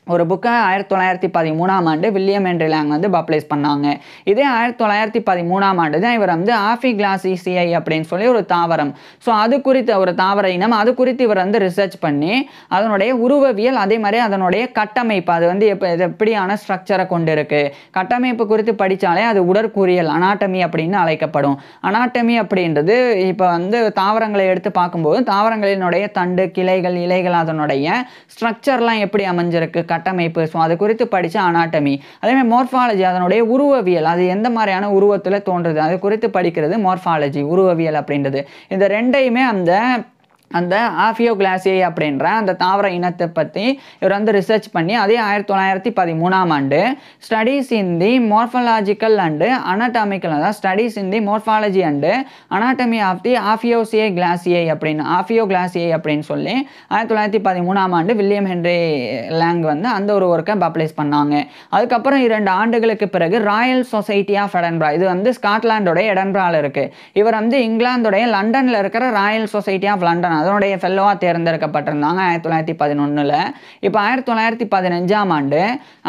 ஒரு புக்கை 1913ஆம் ஆண்டு வில்லியம் ஹென்றி லாங் வந்து பப்ளிஷ் பண்ணாங்க. இதே 1913ஆம் ஆண்டு தான் இவர் வந்து ஆஃபிகிளாசிசியை அப்படின்னு சொல்லி ஒரு தாவரம், ஸோ அது குறித்த ஒரு தாவர இனம், அது குறித்து இவர் வந்து ரிசர்ச் பண்ணி அதனுடைய உருவவியல் அதே மாதிரி அதனுடைய கட்டமைப்பு அது வந்து எப்படியான ஸ்ட்ரக்சரை கொண்டு இருக்கு கட்டமைப்பு குறித்து படித்தாலே அது உடற்கூறியல் அனாட்டமி அப்படின்னு அழைக்கப்படும். அனாட்டமி அப்படின்றது இப்போ வந்து தாவரங்களை எடுத்து பார்க்கும்போது தாவரங்களினுடைய தண்டு கிளைகள் இலைகள் அதனுடைய ஸ்ட்ரக்சர்லாம் எப்படி அமைஞ்சிருக்கு கட்டமைப்பு, ஸோ அது குறித்து படித்த அனாட்டமி. அதேமாதிரி மார்ஃபாலஜி அதனுடைய உருவவியல் அது எந்த மாதிரியான உருவத்தில் தோன்றுது அது குறித்து படிக்கிறது மார்ஃபாலஜி உருவவியல் அப்படின்றது. இந்த ரெண்டையுமே அந்த ஆஃபியோகிளாசியை அப்படின்ற அந்த தாவர இனத்தை பற்றி இவர் வந்து ரிசர்ச் பண்ணி அதே 1913ஆம் ஆண்டு studies in the morphological and anatomical அதாவது studies in the morphology and anatomy of the ஆஃபியோகிளாசியை அப்படின்னு சொல்லி 1913ஆம் ஆண்டு வில்லியம் ஹென்றி லாங் வந்து அந்த ஒரு ஒர்க்கை பப்ளிஷ் பண்ணாங்க. அதுக்கப்புறம் 2 ஆண்டுகளுக்கு பிறகு ராயல் சொசைட்டி ஆஃப் எடன்பரா இது வந்து ஸ்காட்லாண்டோடைய எடன்பராவில் இருக்குது. இவர் வந்து இங்கிலாந்துடைய லண்டனில் இருக்கிற ராயல் சொசைட்டி ஆஃப் லண்டன் அதனுடைய ஃபெல்லோவாக தேர்ந்தெடுக்கப்பட்டிருந்தாங்க 1911. இப்போ 1915ஆம் ஆண்டு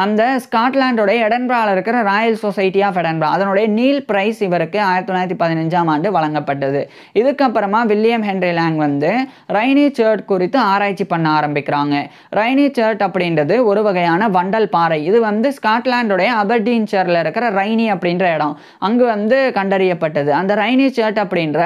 அந்த ஸ்காட்லாண்டோடைய எடன்பராவில் இருக்கிற ராயல் சொசைட்டி ஆஃப் எடன்பரா அதனுடைய நீல் பிரைஸ் இவருக்கு 1915ஆம் ஆண்டு வழங்கப்பட்டது. இதுக்கப்புறமா வில்லியம் ஹென்றி லாங் வந்து ரைனி சர்ட் குறித்து ஆராய்ச்சி பண்ண ஆரம்பிக்கிறாங்க. ரைனி சர்ட் அப்படின்றது ஒரு வகையான வண்டல் பாறை, இது வந்து ஸ்காட்லாண்டோடைய அபர்டீன்ஷயரில் இருக்கிற ரைனி அப்படின்ற இடம் அங்கு வந்து கண்டறியப்பட்டது. அந்த ரைனி சர்ட் அப்படின்ற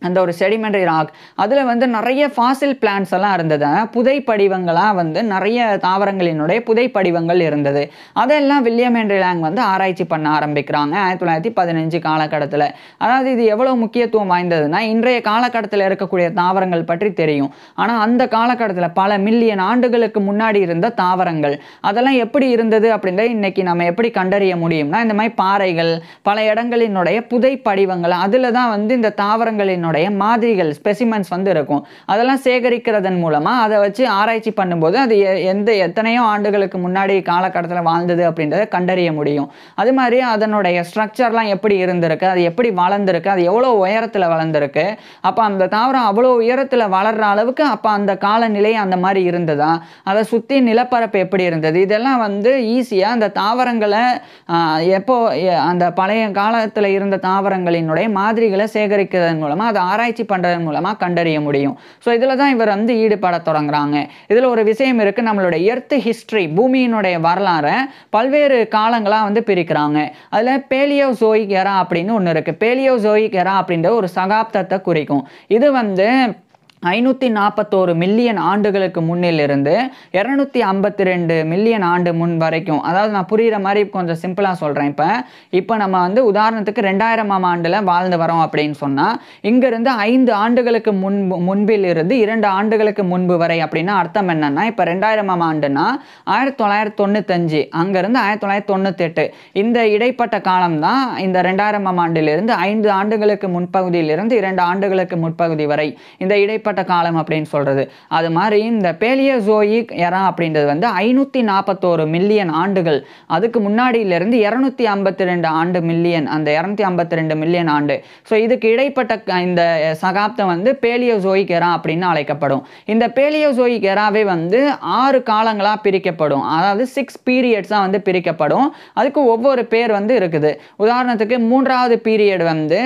அந்த ஒரு செடிமெண்டரி ராக் அதில் வந்து நிறைய ஃபாசில் பிளான்ட்ஸ் எல்லாம் இருந்தது, புதைப்படிவங்களாக வந்து நிறைய தாவரங்களினுடைய புதைப்படிவங்கள் இருந்தது. அதெல்லாம் வில்லியம் ஹென்றி லாங் வந்து ஆராய்ச்சி பண்ண ஆரம்பிக்கிறாங்க 1915 காலகட்டத்தில். அதாவது இது எவ்வளோ முக்கியத்துவம் வாய்ந்ததுன்னா இன்றைய காலகட்டத்தில் இருக்கக்கூடிய தாவரங்கள் பற்றி தெரியும், ஆனால் அந்த காலகட்டத்தில் பல மில்லியன் ஆண்டுகளுக்கு முன்னாடி இருந்த தாவரங்கள் அதெல்லாம் எப்படி இருந்தது அப்படின்றத இன்னைக்கு நம்ம எப்படி கண்டறிய முடியும்னா இந்த மாதிரி பாறைகள் பல இடங்களினுடைய புதைப்படிவங்கள் அதில் தான் வந்து இந்த தாவரங்களின் மாதிரிகள் ஸ்பெசிமென்ஸ் வந்து இருக்கும். அதெல்லாம் சேகரிக்கிறதன் மூலமா அதை வச்சு ஆராய்ச்சி பண்ணும்போது அது எத்தனையோ ஆண்டுகளுக்கு முன்னாடி காலகட்டத்தில் வாழ்ந்தது அப்படின்றத கண்டறிய முடியும். அது மாதிரி அதனுடைய ஸ்ட்ரக்சர்லாம் எப்படி இருந்திருக்கு அது எப்படி வளர்ந்துருக்கு அது எவ்வளோ உயரத்தில் வளர்ந்துருக்கு அப்போ அந்த தாவரம் அவ்வளோ உயரத்தில் வளர்கிற அளவுக்கு அப்போ அந்த காலநிலை அந்த மாதிரி இருந்ததா அதை சுற்றி நிலப்பரப்பு எப்படி இருந்தது இதெல்லாம் வந்து ஈஸியாக அந்த தாவரங்களை எப்போ அந்த பழைய காலத்தில் இருந்த தாவரங்களினுடைய மாதிரிகளை சேகரிக்கிறதன் மூலமாக ஆராய்ச்சி பண்றதன் மூலமா கண்டறிய முடியும். ஸோ இதில் தான் இவர் வந்து ஈடுபட தொடங்குறாங்க. இதில் ஒரு விஷயம் இருக்கு, நம்மளுடைய எர்த் ஹிஸ்டரி பூமியினுடைய வரலாறை பல்வேறு காலங்களாக வந்து பிரிக்கிறாங்க. அதில் பேலியோசோயிக் எரா அப்படின்னு ஒன்று இருக்கு. பேலியோசோயிக் எரா அப்படின்ற ஒரு சகாப்தத்தை குறிக்கும். இது வந்து 541 மில்லியன் ஆண்டுகளுக்கு முன்னிலிருந்து 252 மில்லியன் ஆண்டு முன் வரைக்கும், அதாவது நான் புரிகிற மாதிரி கொஞ்சம் சிம்பிளாக சொல்கிறேன். இப்போ நம்ம வந்து உதாரணத்துக்கு 2000ஆம் ஆண்டில் வாழ்ந்து வரோம் அப்படின்னு சொன்னால் இங்கேருந்து 5 ஆண்டுகளுக்கு முன்பில் இருந்து 2 ஆண்டுகளுக்கு முன்பு வரை அப்படின்னா அர்த்தம் என்னன்னா இப்போ 2000ஆம் ஆண்டுனா 1995 அங்கேருந்து 1998 இந்த இடைப்பட்ட காலம் தான் இந்த 2000ஆம் ஆண்டிலிருந்து 5 ஆண்டுகளுக்கு முன்பகுதியிலிருந்து 2 ஆண்டுகளுக்கு முற்பகுதி வரை இந்த இடைப்பட்ட இடைப்பட்ட காலம் அப்படின்னு சொல்கிறது. அது மாதிரி இந்த பேலியோசோயிக் எரா அப்படின்றது வந்து 541 மில்லியன் ஆண்டுகள், அதுக்கு முன்னாடியிலிருந்து 252 ஆண்டு மில்லியன், அந்த 252 மில்லியன் ஆண்டு. ஸோ இதுக்கு இடைப்பட்ட இந்த சகாப்தம் வந்து பேலியோசோயிக் எரா அப்படின்னு அழைக்கப்படும். இந்த பேலியோசோயிக் எராவே வந்து 6 காலங்களாக பிரிக்கப்படும், அதாவது 6 பீரியட்ஸாக வந்து பிரிக்கப்படும். அதுக்கு ஒவ்வொரு பேர் வந்து இருக்குது. உதாரணத்துக்கு 3வது பீரியட் வந்து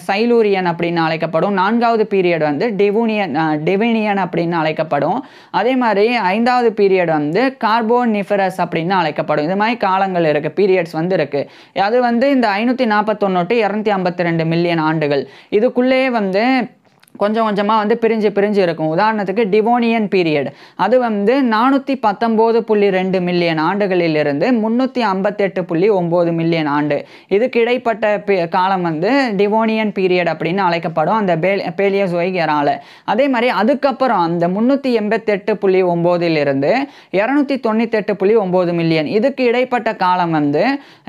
சைலூரியன் அப்படின்னு அழைக்கப்படும். 4வது பீரியட் வந்து டிவினியன் அப்படின்னு அழைக்கப்படும். அதே மாதிரி 5வது பீரியட் வந்து கார்போனிஃபரஸ் அப்படின்னு அழைக்கப்படும். இது மாதிரி காலங்கள் இருக்கு, பீரியட்ஸ் வந்து இருக்கு. அது வந்து இந்த 541 to 252 மில்லியன் ஆண்டுகள். இதுக்குள்ளேயே வந்து கொஞ்சம் கொஞ்சமாக வந்து பிரிஞ்சு இருக்கும். உதாரணத்துக்கு டிவோனியன் பீரியட், அது வந்து 419.2 மில்லியன் ஆண்டுகளிலிருந்து 358.9 மில்லியன் ஆண்டு. இதுக்கு இடைப்பட்ட காலம் வந்து டிவோனியன் பீரியட் அப்படின்னு அழைக்கப்படும் அந்த பேலியோசோயிக் எரால. அதே மாதிரி அதுக்கப்புறம் அந்த 388.9 298.9 மில்லியன், இதுக்கு இடைப்பட்ட காலம் வந்து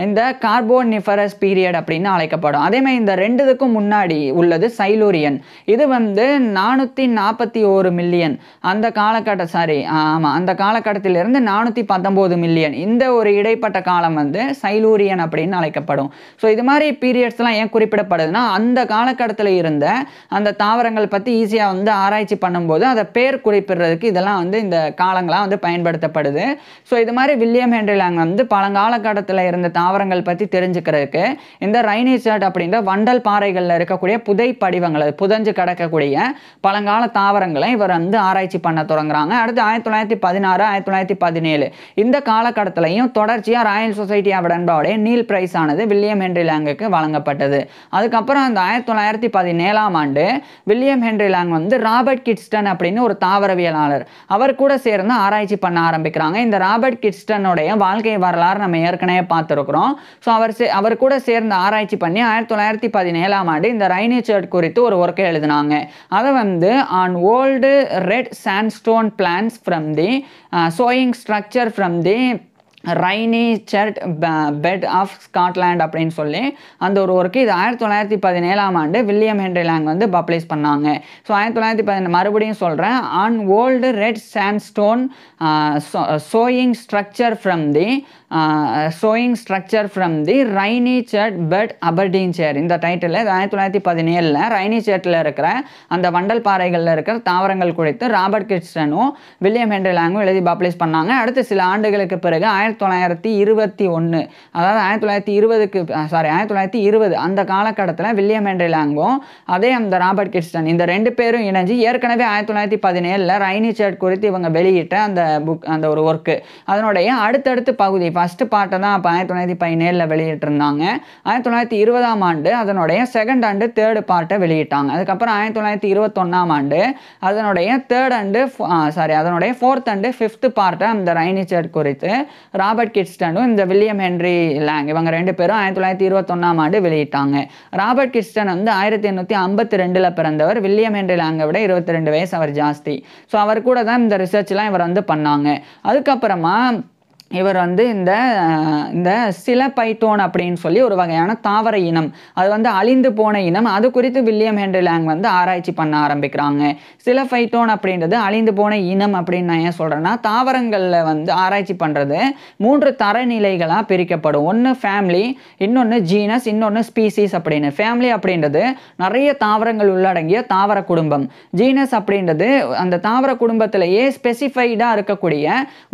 இந்த கார்போனிஃபரஸ் பீரியட் அப்படின்னு அழைக்கப்படும். அதே மாதிரி இந்த ரெண்டுக்கும் முன்னாடி உள்ளது சைலூரியன். இது வந்து 441 மில்லியன், அந்த காலகட்டத்திலிருந்து 419 மில்லியன், இந்த ஒரு இடைப்பட்ட காலம் வந்து சைலூரியன் அப்படின்னு அழைக்கப்படும். ஸோ இது மாதிரி பீரியட்ஸ்லாம் ஏன் குறிப்பிடப்படுதுன்னா, அந்த காலகட்டத்தில் இருந்த அந்த தாவரங்கள் பற்றி ஈஸியாக வந்து ஆராய்ச்சி பண்ணும்போது அதை பேர் குறிப்பிடுறதுக்கு இதெல்லாம் வந்து இந்த காலங்களாக வந்து பயன்படுத்தப்படுது. ஸோ இது மாதிரி வில்லியம் ஹென்றி லாங் வந்து பழங்காலகட்டத்தில் இருந்த தாவரங்கள் பற்றி தெரிஞ்சுக்கிறதுக்கு இந்த ரைனிசர்ட் அப்படின்ற வண்டல் பாறைகளில் இருக்கக்கூடிய புதை படிவங்கள், புதஞ்சு கிடக்கக்கூடிய பழங்கால தாவரங்களை இவர் வந்து ஆராய்ச்சி பண்ண தொடங்குறாங்க. அடுத்து 1916 1917 இந்த காலகட்டத்திலையும் தொடர்ச்சியாக ராயல் சொசைட்டி ஆஃப் எடின்பர்குடைய நீல் பிரைஸ் ஆனது வில்லியம் ஹென்றி லாங்குக்கு வழங்கப்பட்டது. அதுக்கப்புறம் அந்த 1917ஆம் ஆண்டு வில்லியம் ஹென்றி லாங் வந்து ராபர்ட் கிட்ஸ்டன் அப்படின்னு ஒரு தாவரவியலாளர், அவர் கூட சேர்ந்து ஆராய்ச்சி பண்ண ஆரம்பிக்கிறாங்க. இந்த ராபர்ட் கிட்ஸ்டனுடைய வாழ்க்கை வரலாறு நம்ம ஏற்கனவே பார்த்துருக்குறோம். ஸோ அவர் கூட சேர்ந்து ஆராய்ச்சி பண்ணி 1917ஆம் ஆண்டு இந்த ரைனிசர்ட் குறித்து ஒரு ஒர்க்கை எழுதினாங்க. அதை வந்து on Old red Sandstone plants from the showing structure from the Rhynie chert bed of Scotland அப்படின்னு சொல்லி அந்த ஒரு ஒர்க்கு இது 1917ஆம் ஆண்டு வில்லியம் ஹென்றி லாங் வந்து பப்ளிஷ் பண்ணாங்க. ஸோ 1917 மறுபடியும் சொல்கிறேன், on Old red Sandstone showing structure from the Rhynie chert bed Aberdeenshire, இந்த டைட்டில் 1917 ரைனிசர்ட்டில் இருக்கிற அந்த வண்டல் பாறைகளில் இருக்கிற தாவரங்கள் குறித்து ராபர்ட் கிட்ஸ்டனும் வில்லியம் ஹென்றி லாங்கும் எழுதி பப்ளிஷ் பண்ணாங்க. அடுத்து சில ஆண்டுகளுக்கு பிறகு 1921, அதாவது 1920 அந்த காலகட்டத்தில் வில்லியம் ஹென்றி லாங்கும் அதே அந்த ராபர்ட் கிட்ஸ்டன் இந்த ரெண்டு பேரும் இணைஞ்சு ஏற்கனவே 1917 ரைனிசர்ட் குறித்து இவங்க வெளியிட்ட அந்த புக், அந்த ஒரு ஒர்க்கு, அதனுடைய அடுத்தடுத்து பகுதி ஃபர்ஸ்ட் பார்ட்டை தான் அப்போ 1917 வெளியிட்டிருந்தாங்க. 1920ஆம் ஆண்டு அதனுடைய செகண்ட் அண்டு தேர்டு பார்ட்டை வெளியிட்டாங்க. அதுக்கப்புறம் 1921ஆம் ஆண்டு அதனுடைய அதனுடைய ஃபோர்த் அண்டு ஃபிஃப்த் பார்ட்டை அந்த ரைனிசர்ட் குறித்து ராபர்ட் கிட்ஸ்டனும் இந்த வில்லியம் ஹென்றி லாங் இவங்க ரெண்டு பேரும் 1921ஆம் ஆண்டு வெளியிட்டாங்க. ராபர்ட் கிட்ஸ்டன் வந்து 1852 பிறந்தவர். வில்லியம் ஹென்றி லாங்கை விட 22 வயசு அவர் ஜாஸ்தி. ஸோ அவர் கூட தான் இந்த ரிசர்ச்லாம் இவர் வந்து பண்ணாங்க. அதுக்கப்புறமா இவர் வந்து இந்த சிலபைட்டோன் அப்படின்னு சொல்லி ஒரு வகையான தாவர இனம், அது வந்து அழிந்து போன இனம், அது குறித்து வில்லியம் ஹென்றி லாங் வந்து ஆராய்ச்சி பண்ண ஆரம்பிக்கிறாங்க. சிலபைட்டோன் அப்படின்றது அழிந்து போன இனம் அப்படின்னு நான் ஏன் சொல்கிறேன்னா, தாவரங்களில் வந்து ஆராய்ச்சி பண்ணுறது 3 தரநிலைகளாக பிரிக்கப்படும். ஒன்று ஃபேமிலி, இன்னொன்று ஜீனஸ், இன்னொன்று ஸ்பீசிஸ் அப்படின்னு. ஃபேமிலி அப்படின்றது நிறைய தாவரங்கள் உள்ளடங்கிய தாவர குடும்பம். ஜீனஸ் அப்படின்றது அந்த தாவர குடும்பத்திலேயே ஸ்பெசிஃபைடாக இருக்கக்கூடிய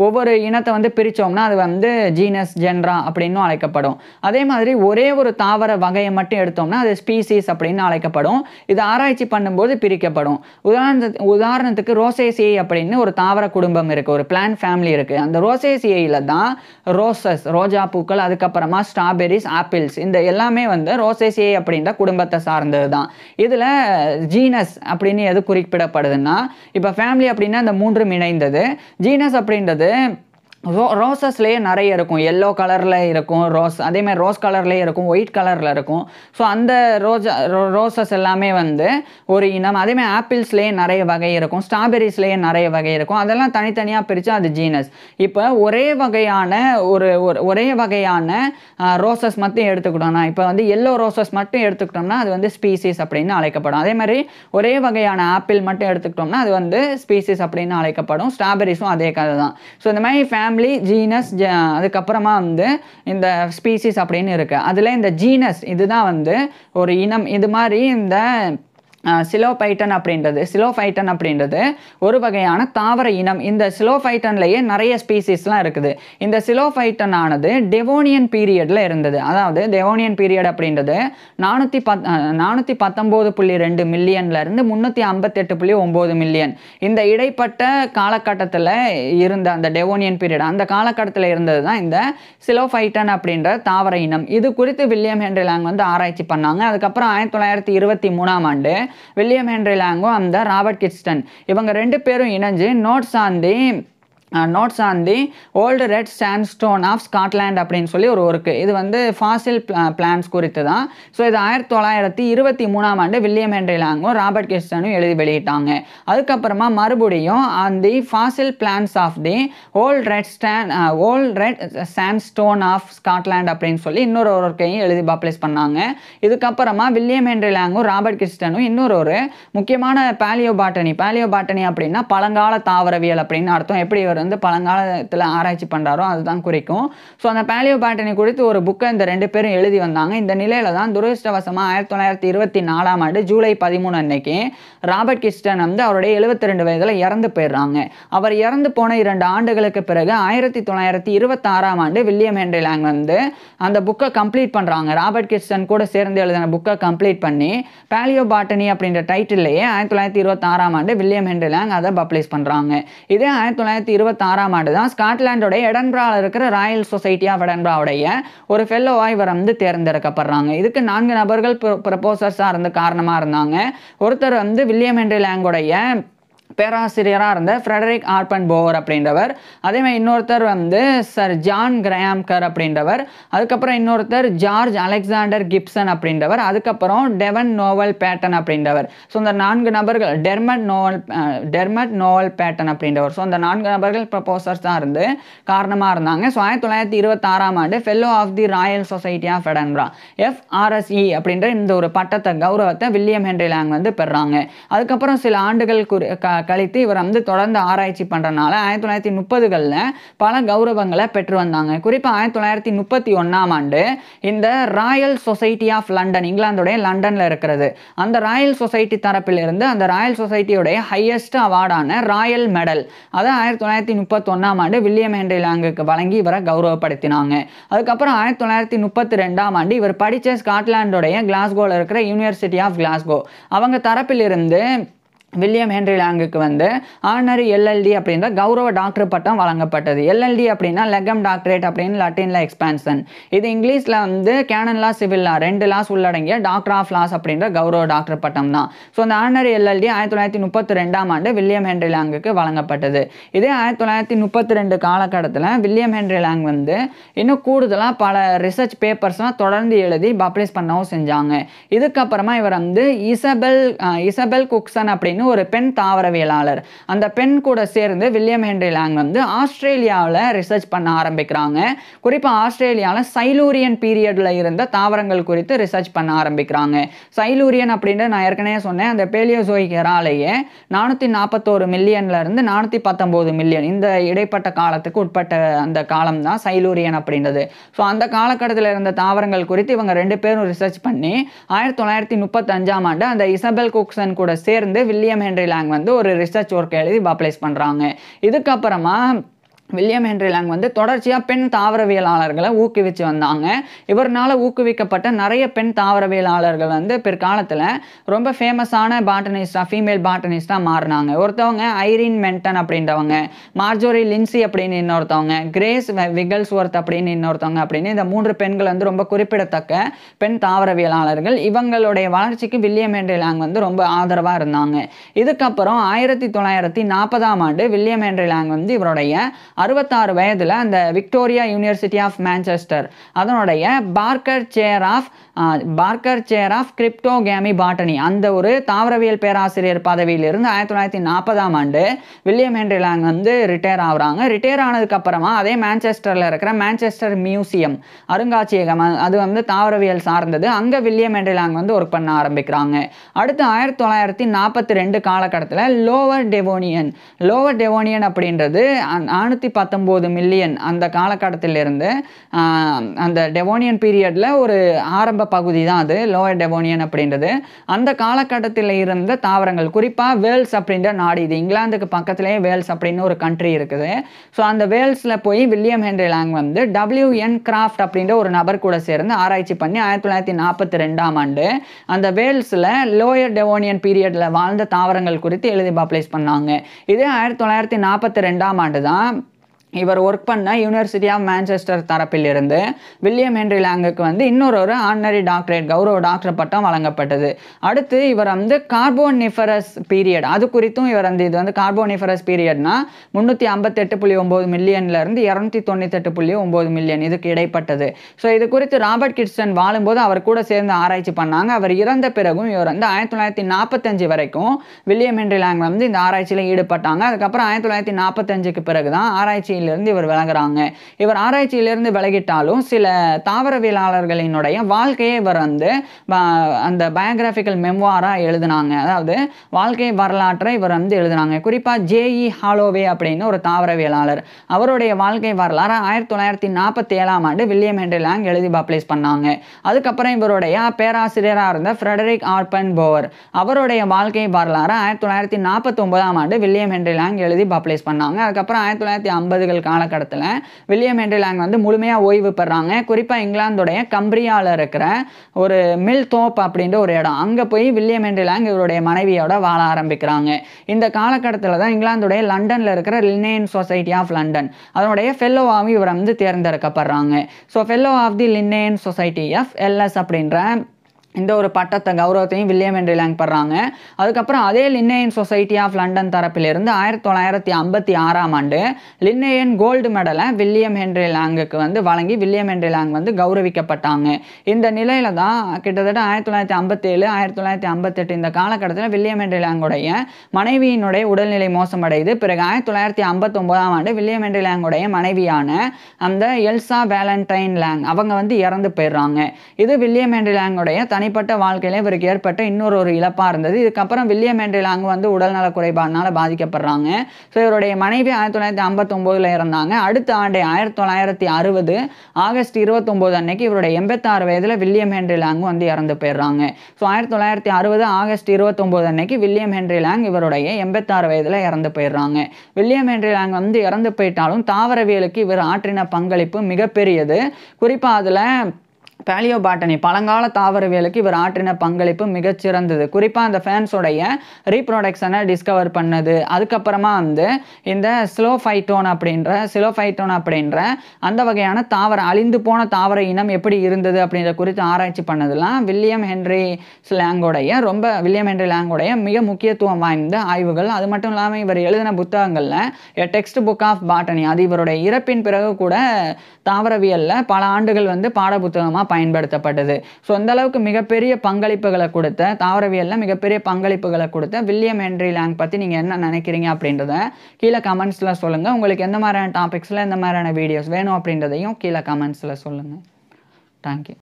ஒவ்வொரு இனத்தை வந்து பிரித்தோம்னா அது வந்து ஜீனஸ் ஜென்ரா அப்படின்னு அழைக்கப்படும். அதே மாதிரி ஒரே ஒரு தாவர வகையை மட்டும் எடுத்தோம்னா அது ஸ்பீசிஸ் அப்படின்னு அழைக்கப்படும். இது ஆராய்ச்சி பண்ணும்போது பிரிக்கப்படும். உதாரணத்துக்கு ரோசேசியை அப்படின்னு ஒரு தாவர குடும்பம் இருக்குது, ஒரு பிளான்ட் ஃபேமிலி இருக்குது. அந்த ரோசேசியில் தான் ரோசஸ் ரோஜா பூக்கள், அதுக்கப்புறமா ஸ்ட்ராபெரிஸ், ஆப்பிள்ஸ், இந்த எல்லாமே வந்து ரோசேசியை அப்படின்ற குடும்பத்தை சார்ந்தது தான். இதில் ஜீனஸ் அப்படின்னு எது குறிப்பிடப்படுதுன்னா, இப்போ ஃபேமிலி அப்படின்னா அந்த 3 இணைந்தது. ஜீனஸ் அப்படின்றது ரோசஸ்லேயே நிறைய இருக்கும். எல்லோ கலரில் இருக்கும் ரோஸ், அதேமாதிரி ரோஸ் கலர்லேயே இருக்கும், ஒயிட் கலரில் இருக்கும். ஸோ அந்த ரோசஸ் எல்லாமே வந்து ஒரு இனம். அதேமாதிரி ஆப்பிள்ஸ்லேயே நிறைய வகை இருக்கும், ஸ்ட்ராபெரிஸ்லேயே நிறைய வகை இருக்கும். அதெல்லாம் தனித்தனியாக பிரித்து அது ஜீனஸ். இப்போ ஒரே வகையான ரோசஸ் மட்டும் எடுத்துக்கிட்டோம்னா, இப்போ வந்து எல்லோ ரோசஸ் மட்டும் எடுத்துக்கிட்டோம்னா அது வந்து ஸ்பீசிஸ் அப்படின்னு அழைக்கப்படும். அதே மாதிரி ஒரே வகையான ஆப்பிள் மட்டும் எடுத்துக்கிட்டோம்னா அது வந்து ஸ்பீசிஸ் அப்படின்னு அழைக்கப்படும். ஸ்ட்ராபெரிஸும் அதே கதை தான். ஸோ இந்த மாதிரி ஃபேமிலி, ஜீனஸ், அதுக்கப்புறமா வந்து இந்த ஸ்பீசிஸ் அப்படின்னு இருக்குது. அதில் இந்த ஜீனஸ் இதுதான் வந்து ஒரு இனம். இது மாதிரி இந்த சிலோஃபைட்டன் அப்படின்றது ஒரு வகையான தாவர இனம். இந்த சிலோஃபைட்டன்லேயே நிறைய ஸ்பீசிஸ்லாம் இருக்குது. இந்த சிலோஃபைட்டன் ஆனது டெவோனியன் பீரியடில் இருந்தது. அதாவது டெவோனியன் பீரியட் அப்படின்றது 419.2 மில்லியன்லேருந்து 358.9 மில்லியன் இந்த இடைப்பட்ட காலகட்டத்தில் இருந்த அந்த டெவோனியன் பீரியட், அந்த காலகட்டத்தில் இருந்தது தான் இந்த சிலோஃபைட்டன் அப்படின்ற தாவர இனம். இது குறித்து வில்லியம் ஹென்றி லாங் வந்து ஆராய்ச்சி பண்ணாங்க. அதுக்கப்புறம் 1923ஆம் ஆண்டு வில்லியம் ஹென்றி லாங்கும் அந்த ராபர்ட் கிட்ஸ்டன் இவங்க 2 பேரும் இணைஞ்சு notes on the old red sandstone of Scotland அப்படின்னு சொல்லி ஒரு ஒர்க்கு. இது வந்து ஃபாசில் பிளான்ஸ் குறித்து தான். ஸோ இது 1923ஆம் ஆண்டு வில்லியம் ஹென்றி லாங்கும் ராபர்ட் கிட்ஸ்டனும் எழுதி வெளியிட்டாங்க. அதுக்கப்புறமா மறுபடியும் அந்த fossil plants of the old red sandstone of Scotland அப்படின்னு சொல்லி இன்னொரு ஒர்க்கையும் எழுதி பப்ளிஷ் பண்ணாங்க. இதுக்கப்புறமா வில்லியம் ஹென்றி லாங்கும் ராபர்ட் கிட்ஸ்டனும் இன்னொரு முக்கியமான பாலியோபாட்டனி அப்படின்னா பழங்கால தாவரவியல் அப்படின்னு அர்த்தம். எப்படி வந்து பழங்காலத்தில் ஆராய்ச்சி பண்ணுறாரோ அதுதான் குறிக்கும். ஸோ அந்த பாலியோபாட்டனி குறித்து ஒரு புக்கை இந்த 2 பேரும் எழுதி வந்தாங்க. இந்த நிலையில தான் துரதிர்ஷ்டவசமாக 1924ஆம் ஆண்டு ஜூலை 13 அன்னைக்கு ராபர்ட் கிட்ஸ்டன் வந்து அவருடைய 72 வயதில் இறந்து போயிடுறாங்க. அவர் இறந்து போன 2 ஆண்டுகளுக்கு பிறகு 1926ஆம் ஆண்டு வில்லியம் ஹென்றி லாங் வந்து அந்த புக்கை கம்ப்ளீட் பண்ணுறாங்க. ராபர்ட் கிட்ஸ்டன் கூட சேர்ந்து எழுதின புக்கை கம்ப்ளீட் பண்ணி பாலியோபாட்டனி அப்படின்ற டைட்டிலேயே 1926ஆம் ஆண்டு வில்லியம் ஹென்றி லாங் அதை பப்ளிஷ் பண்ணுறாங்க. இதே 1926ஆம் ஆண்டு தான் ஸ்காட்லாண்டோடைய எடன்பராவில் இருக்கிற ராயல் சொசைட்டி ஆஃப் எடன்பராவுடைய ஒரு ஃபெல்லோவா இவர் வந்து தேர்ந்தெடுக்கப்படுறாங்க. இதுக்கு 4 நபர்கள் ப்ரொபோசர்ஸாக இருந்து காரணமாக இருந்தாங்க. ஒருத்தர் வந்து வில்லியம் ஹென்றி லாங்கோடைய பேராசிரியராக இருந்த ஃப்ரெடரிக் ஆர்பன் போவர் அப்படின்றவர். அதேமாதிரி இன்னொருத்தர் வந்து சர் ஜான் கிரயாம்கர் அப்படின்றவர். அதுக்கப்புறம் இன்னொருத்தர் ஜார்ஜ் அலெக்சாண்டர் கிப்சன் அப்படின்றவர். அதுக்கப்புறம் டெவன் நோவல் பேட்டன் அப்படின்றவர். ஸோ இந்த 4 நபர்கள் டெர்மட் நோவல் பேட்டன் அப்படின்றவர். ஸோ அந்த 4 நபர்கள் ப்ரொபோசர்ஸ் தான் இருந்து காரணமாக இருந்தாங்க. ஸோ 1926ஆம் ஆண்டு fellow of the Royal society of Edinburgh FRSE அப்படின்ற இந்த ஒரு கௌரவத்தை வில்லியம் ஹென்றி லாங் வந்து பெறாங்க. அதுக்கப்புறம் சில ஆண்டுகள் கழித்து இவர் வந்து தொடர்ந்து ஆராய்ச்சி பண்ணுறதுனால 1930களில் பல கௌரவங்களை பெற்று வந்தாங்க. குறிப்பாக 1931ஆம் ஆண்டு இந்த ராயல் சொசைட்டி ஆஃப் லண்டன், இங்கிலாந்துடைய லண்டனில் இருக்கிறது, அந்த ராயல் சொசைட்டி தரப்பிலிருந்து அந்த ராயல் சொசைட்டியுடைய ஹையஸ்ட் அவார்டான ராயல் மெடல் அதை 1931ஆம் ஆண்டு வில்லியம் ஹென்றி லாங்குக்கு வழங்கி இவரை கௌரவப்படுத்தினாங்க. அதுக்கப்புறம் 1932ஆம் ஆண்டு இவர் படித்த ஸ்காட்லாண்டுடைய கிளாஸ்கோவில் இருக்கிற யூனிவர்சிட்டி ஆஃப் கிளாஸ்கோ அவங்க தரப்பிலிருந்து வில்லியம் ஹென்றி லாங்குக்கு வந்து ஆனரி LLD அப்படின்ற கௌரவ டாக்டர் பட்டம் வழங்கப்பட்டது. LLD அப்படின்னா லெகம் டாக்டரேட் அப்படின்னு லட்டினில் எக்ஸ்பான்ஷன். இது இங்கிலீஷில் வந்து கேனன் லா, சிவில் லா 2 லாஸ் உள்ளடங்கிய டாக்டர் ஆஃப் லாஸ் அப்படின்ற கௌரவ டாக்டர் பட்டம் தான். ஸோ அந்த ஆனரி LLD 1932ஆம் ஆண்டு வில்லியம் ஹென்றி லாங்குக்கு வழங்கப்பட்டது. இதே 1932 காலகட்டத்தில் வில்லியம் ஹென்றி லாங் வந்து இன்னும் கூடுதலாக பல ரிசர்ச் பேப்பர்ஸ்லாம் தொடர்ந்து எழுதி பப்ளிஷ் பண்ணவும் செஞ்சாங்க. இதுக்கப்புறமா இவர் வந்து இசபெல் குக்சன் அப்படின்னு ஒரு பெண் தாவரவியலாளர், அந்த பெண் கூட சேர்ந்து வில்லியம் ஹென்றி லாங் வந்து ஆஸ்திரேலியாவில் ரிசர்ச் பண்ண ஆரம்பிக்கிறாங்க. குறிப்பாக ஆஸ்திரேலியாவில் சைலூரியன் பீரியடில் இருந்த தாவரங்கள் குறித்து ரிசர்ச் பண்ண ஆரம்பிக்கிறாங்க. சைலூரியன் அப்படின்னு நான் ஏற்கனவே சொன்னேன், அந்த பேலியோசோயிக் எராலேயே 441 மில்லியன்லேருந்து 419 மில்லியன் இந்த இடைப்பட்ட காலத்துக்கு உட்பட்ட அந்த காலம் தான் சைலூரியன் அப்படின்றது. ஸோ அந்த காலகட்டத்தில் இருந்த தாவரங்கள் குறித்து இவங்க 2 பேரும் ரிசர்ச் பண்ணி 1935ஆம் ஆண்டு அந்த இசபெல் குக்சன் கூட சேர்ந்து வில்லியம் ஹென்றி லாங் வந்து ஒரு ரிசர்ச் ஒர்க் எழுதி பப்ளிஷ் பண்ணுறாங்க. இதுக்கப்புறமா வில்லியம் ஹென்றி லாங் வந்து தொடர்ச்சியாக பெண் தாவரவியலாளர்களை ஊக்குவிச்சு வந்தாங்க. இவரால் ஊக்குவிக்கப்பட்ட நிறைய பெண் தாவரவியலாளர்கள் வந்து பிற்காலத்தில் ரொம்ப ஃபேமஸான பாட்டனிஸ்டாக, ஃபீமேல் பாட்டனிஸ்டாக மாறினாங்க. ஒருத்தவங்க ஐரின் மென்டன் அப்படின்றவங்க, மார்ஜோரி லின்சி அப்படின்னு இன்னொருத்தவங்க, கிரேஸ் விகல்ஸ்வொர்த் அப்படின்னு இன்னொருத்தவங்க அப்படின்னு இந்த 3 பெண்கள் வந்து ரொம்ப குறிப்பிடத்தக்க பெண் தாவரவியலாளர்கள். இவங்களுடைய வளர்ச்சிக்கு வில்லியம் ஹென்றி லாங் வந்து ரொம்ப ஆதரவாக இருந்தாங்க. இதுக்கப்புறம் 1940ஆம் ஆண்டு வில்லியம் ஹென்றி லாங் வந்து இவருடைய 66 வயதில் அந்த விக்டோரியா யூனிவர்சிட்டி ஆஃப் மான்செஸ்டர் அதனுடைய பார்க்கர் சேர் ஆஃப் கிரிப்டோகேமி பாட்டனி அந்த ஒரு தாவரவியல் பேராசிரியர் பதவியிலிருந்து 1940ஆம் ஆண்டு வில்லியம் ஹென்றி லாங் வந்து ரிட்டையர் ஆகுறாங்க. ரிட்டையர் ஆனதுக்கு அப்புறமா அதே மான்செஸ்டரில் இருக்கிற மான்செஸ்டர் மியூசியம் அருங்காட்சியகம் அது வந்து தாவரவியல் சார்ந்தது. அங்கே வில்லியம் ஹென்றி லாங் வந்து ஒர்க் பண்ண ஆரம்பிக்கிறாங்க. அடுத்து 1942 காலகட்டத்தில் லோவர் டெவோனியன் அப்படின்றது 419 மில்லியன் அந்த காலகட்டத்திலிருந்து அந்த டெவோனியன் பீரியடில் ஒரு ஆரம்ப பகுதி தான் அது லோவர் டெவோனியன் அப்படின்றது. அந்த காலகட்டத்தில் இருந்த தாவரங்கள் குறிப்பாக வேல்ஸ் அப்படின்ற நாடு, இது இங்கிலாந்துக்கு பக்கத்திலேயே வேல்ஸ் அப்படின்னு ஒரு கண்ட்ரி இருக்குது. ஸோ அந்த வேல்ஸில் போய் வில்லியம் ஹென்றி லாங் வந்து WN கிராஃப்ட் அப்படின்ற ஒரு நபர் கூட சேர்ந்து ஆராய்ச்சி பண்ணி 1942ஆம் ஆண்டு அந்த வேல்ஸில் லோயர் டெவோனியன் பீரியடில் வாழ்ந்த தாவரங்கள் குறித்து எழுதி பப்ளிஷ் பண்ணாங்க. இதே 1942ஆம் ஆண்டு தான் இவர் ஒர்க் பண்ண யூனிவர்சிட்டி ஆஃப் மான்செஸ்டர் தரப்பிலிருந்து வில்லியம் ஹென்றி லாங்குக்கு வந்து இன்னொரு ஆனரரி டாக்டரேட் கௌரவ டாக்டர் பட்டம் வழங்கப்பட்டது. அடுத்து இவர் வந்து கார்போனிஃபரஸ் பீரியட் அது குறித்தும் இவர் வந்து இது வந்து கார்போனிஃபரஸ் பீரியட்னா 358.9 மில்லியன்லேருந்து 298.9 மில்லியன் இதுக்கு இடைப்பட்டது. ஸோ இது குறித்து ராபர்ட் கிட்சன் வாழும்போது அவர் கூட சேர்ந்து ஆராய்ச்சி பண்ணாங்க. அவர் இறந்த பிறகும் இவர் வந்து 1945 வரைக்கும் வில்லியம் ஹென்றி லாங் வந்து இந்த ஆராய்ச்சியில் ஈடுபட்டாங்க. அதுக்கப்புறம் 1945க்கு பிறகு தான் ஆராய்ச்சி இவர் விலகுறாங்க. இவர் ஆராய்ச்சியிலிருந்து விலகிட்டாலும் சில தாவரவியலாளர்களினுடைய வாழ்க்கையை இவர் வந்து அந்த பயோகிராபிக்கல் மெமோரா எழுதினாங்க. அதாவது வாழ்க்கை வரலாற்றை இவர் வந்து எழுதினாங்க. குறிப்பாக J.E. ஹாலோவே அப்படின்னு ஒரு தாவரவியலாளர், அவருடைய வாழ்க்கை வரலாறு 1947ஆம் ஆண்டு வில்லியம் ஹென்றி லாங் எழுதி பப்ளிஷ் பண்ணாங்க. அதுக்கப்புறம் இவருடைய பேராசிரியராக இருந்த ஃப்ரெடரிக் ஆர்பன் போவர் அவருடைய வாழ்க்கை வரலாறு 1949ஆம் ஆண்டு வில்லியம் ஹென்றி லாங் எழுதி பப்ளிஷ் பண்ணாங்க. அதுக்கப்புறம் 1950 காலகட்டத்தில் வில்லியம் ஹென்றி லாங் வந்து முழுமையாக ஓய்வு பெறாங்க. குறிப்பாக இங்கிலாந்துடைய கம்பிரியாவில் இருக்கிற ஒரு மில் தோப் அப்படின்ற ஒரு இடம், அங்கே போய் வில்லியம் ஹென்றி லாங் இவருடைய மனைவியோட வாழ ஆரம்பிக்கிறாங்க. இந்த காலகட்டத்தில் தான் இங்கிலாந்துடைய லண்டனில் இருக்கிற லின்னேயன் சொசைட்டி ஆஃப் லண்டன் அதனுடைய ஃபெல்லோவாகவும் இவர் வந்து தேர்ந்தெடுக்கப்படுறாங்க. So fellow of the Linnean Society of LS அப்படின்ற இந்த ஒரு பட்டத்தை கௌரவத்தையும் வில்லியம் ஹென்றி லாங் படுறாங்க. அதுக்கப்புறம் அதே லின்னேயன் சொசைட்டி ஆஃப் லண்டன் தரப்பிலிருந்து 1956ஆம் ஆண்டு லின்னேயன் கோல்டு மெடலை வில்லியம் ஹென்றி லாங்குக்கு வந்து வழங்கி வில்லியம் ஹென்றி லாங் வந்து கௌரவிக்கப்பட்டாங்க. இந்த நிலையில தான் கிட்டத்தட்ட 1957 1958 இந்த காலகட்டத்தில் வில்லியம் ஹென்றி லாங்குடைய மனைவியினுடைய உடல்நிலை மோசமடையுது. பிறகு 1959ஆம் ஆண்டு வில்லியம் ஹென்றி லாங்குடைய மனைவியான அந்த எல்சா வேலண்டைன் லாங் அவங்க வந்து இறந்து போயிடுறாங்க. இது வில்லியம் ஹென்றி லாங்குடைய தனிப்பட்ட வாழ்க்கையில இவருக்கு ஏற்பட்ட இன்னொரு இழப்பா இருந்தது. இதுக்கப்புறம் வில்லியம் ஹென்றி லாங் வந்து உடல்நல குறைபாடுனால பாதிக்கப்படுறாங்க. ஸோ இவருடைய மனைவி 1959 இறந்தாங்க. அடுத்த ஆண்டு 1960 ஆகஸ்ட் 29 அன்னைக்கு இவருடைய 86 வயதில் வில்லியம் ஹென்றி லாங் வந்து இறந்து போயிடுறாங்க. ஸோ 1960 ஆகஸ்ட் 29 அன்னைக்கு வில்லியம் ஹென்றி லாங் இவருடைய 86 வயதில் இறந்து போயிடுறாங்க. வில்லியம் ஹென்றி லாங் வந்து இறந்து போயிட்டாலும் தாவரவியலுக்கு இவர் ஆற்றின பங்களிப்பு மிகப்பெரியது. குறிப்பாக அதில் பேலியோபாட்டனி பழங்கால தாவரவியலுக்கு இவர் ஆற்றின பங்களிப்பு மிகச்சிறந்தது. குறிப்பாக அந்த ஃபேன்ஸோடைய ரீப்ரொடக்ஷனை டிஸ்கவர் பண்ணது. அதுக்கப்புறமா வந்து இந்த சிலோஃபைட்டோன் அப்படின்ற அந்த வகையான தாவர அழிந்து போன தாவர இனம் எப்படி இருந்தது அப்படின்ற குறித்து ஆராய்ச்சி பண்ணதெல்லாம் வில்லியம் ஹென்றி லாங்குடைய மிக முக்கியத்துவம் வாய்ந்த ஆய்வுகள். அது மட்டும் இல்லாமல் இவர் எழுதின புத்தகங்களில் டெக்ஸ்ட் புக் ஆஃப் பாட்டனி அது இவருடைய இறப்பின் பிறகு கூட தாவரவியலில் பல ஆண்டுகள் வந்து பாட புத்தகமாக பயன்படுத்தப்பட்டது. ஸோ அந்த அளவுக்கு மிகப்பெரிய பங்களிப்புகளை கொடுத்த தாவரவியலில் மிகப்பெரிய பங்களிப்புகளை கொடுத்த வில்லியம் ஹென்றி லாங் பற்றி நீங்கள் என்ன நினைக்கிறீங்க அப்படின்றத கீழே கமெண்ட்ஸில் சொல்லுங்கள். உங்களுக்கு எந்த மாதிரியான டாபிக்ஸில் எந்த மாதிரியான வீடியோஸ் வேணும் அப்படின்றதையும் கீழே கமெண்ட்ஸில் சொல்லுங்கள். தேங்க்யூ.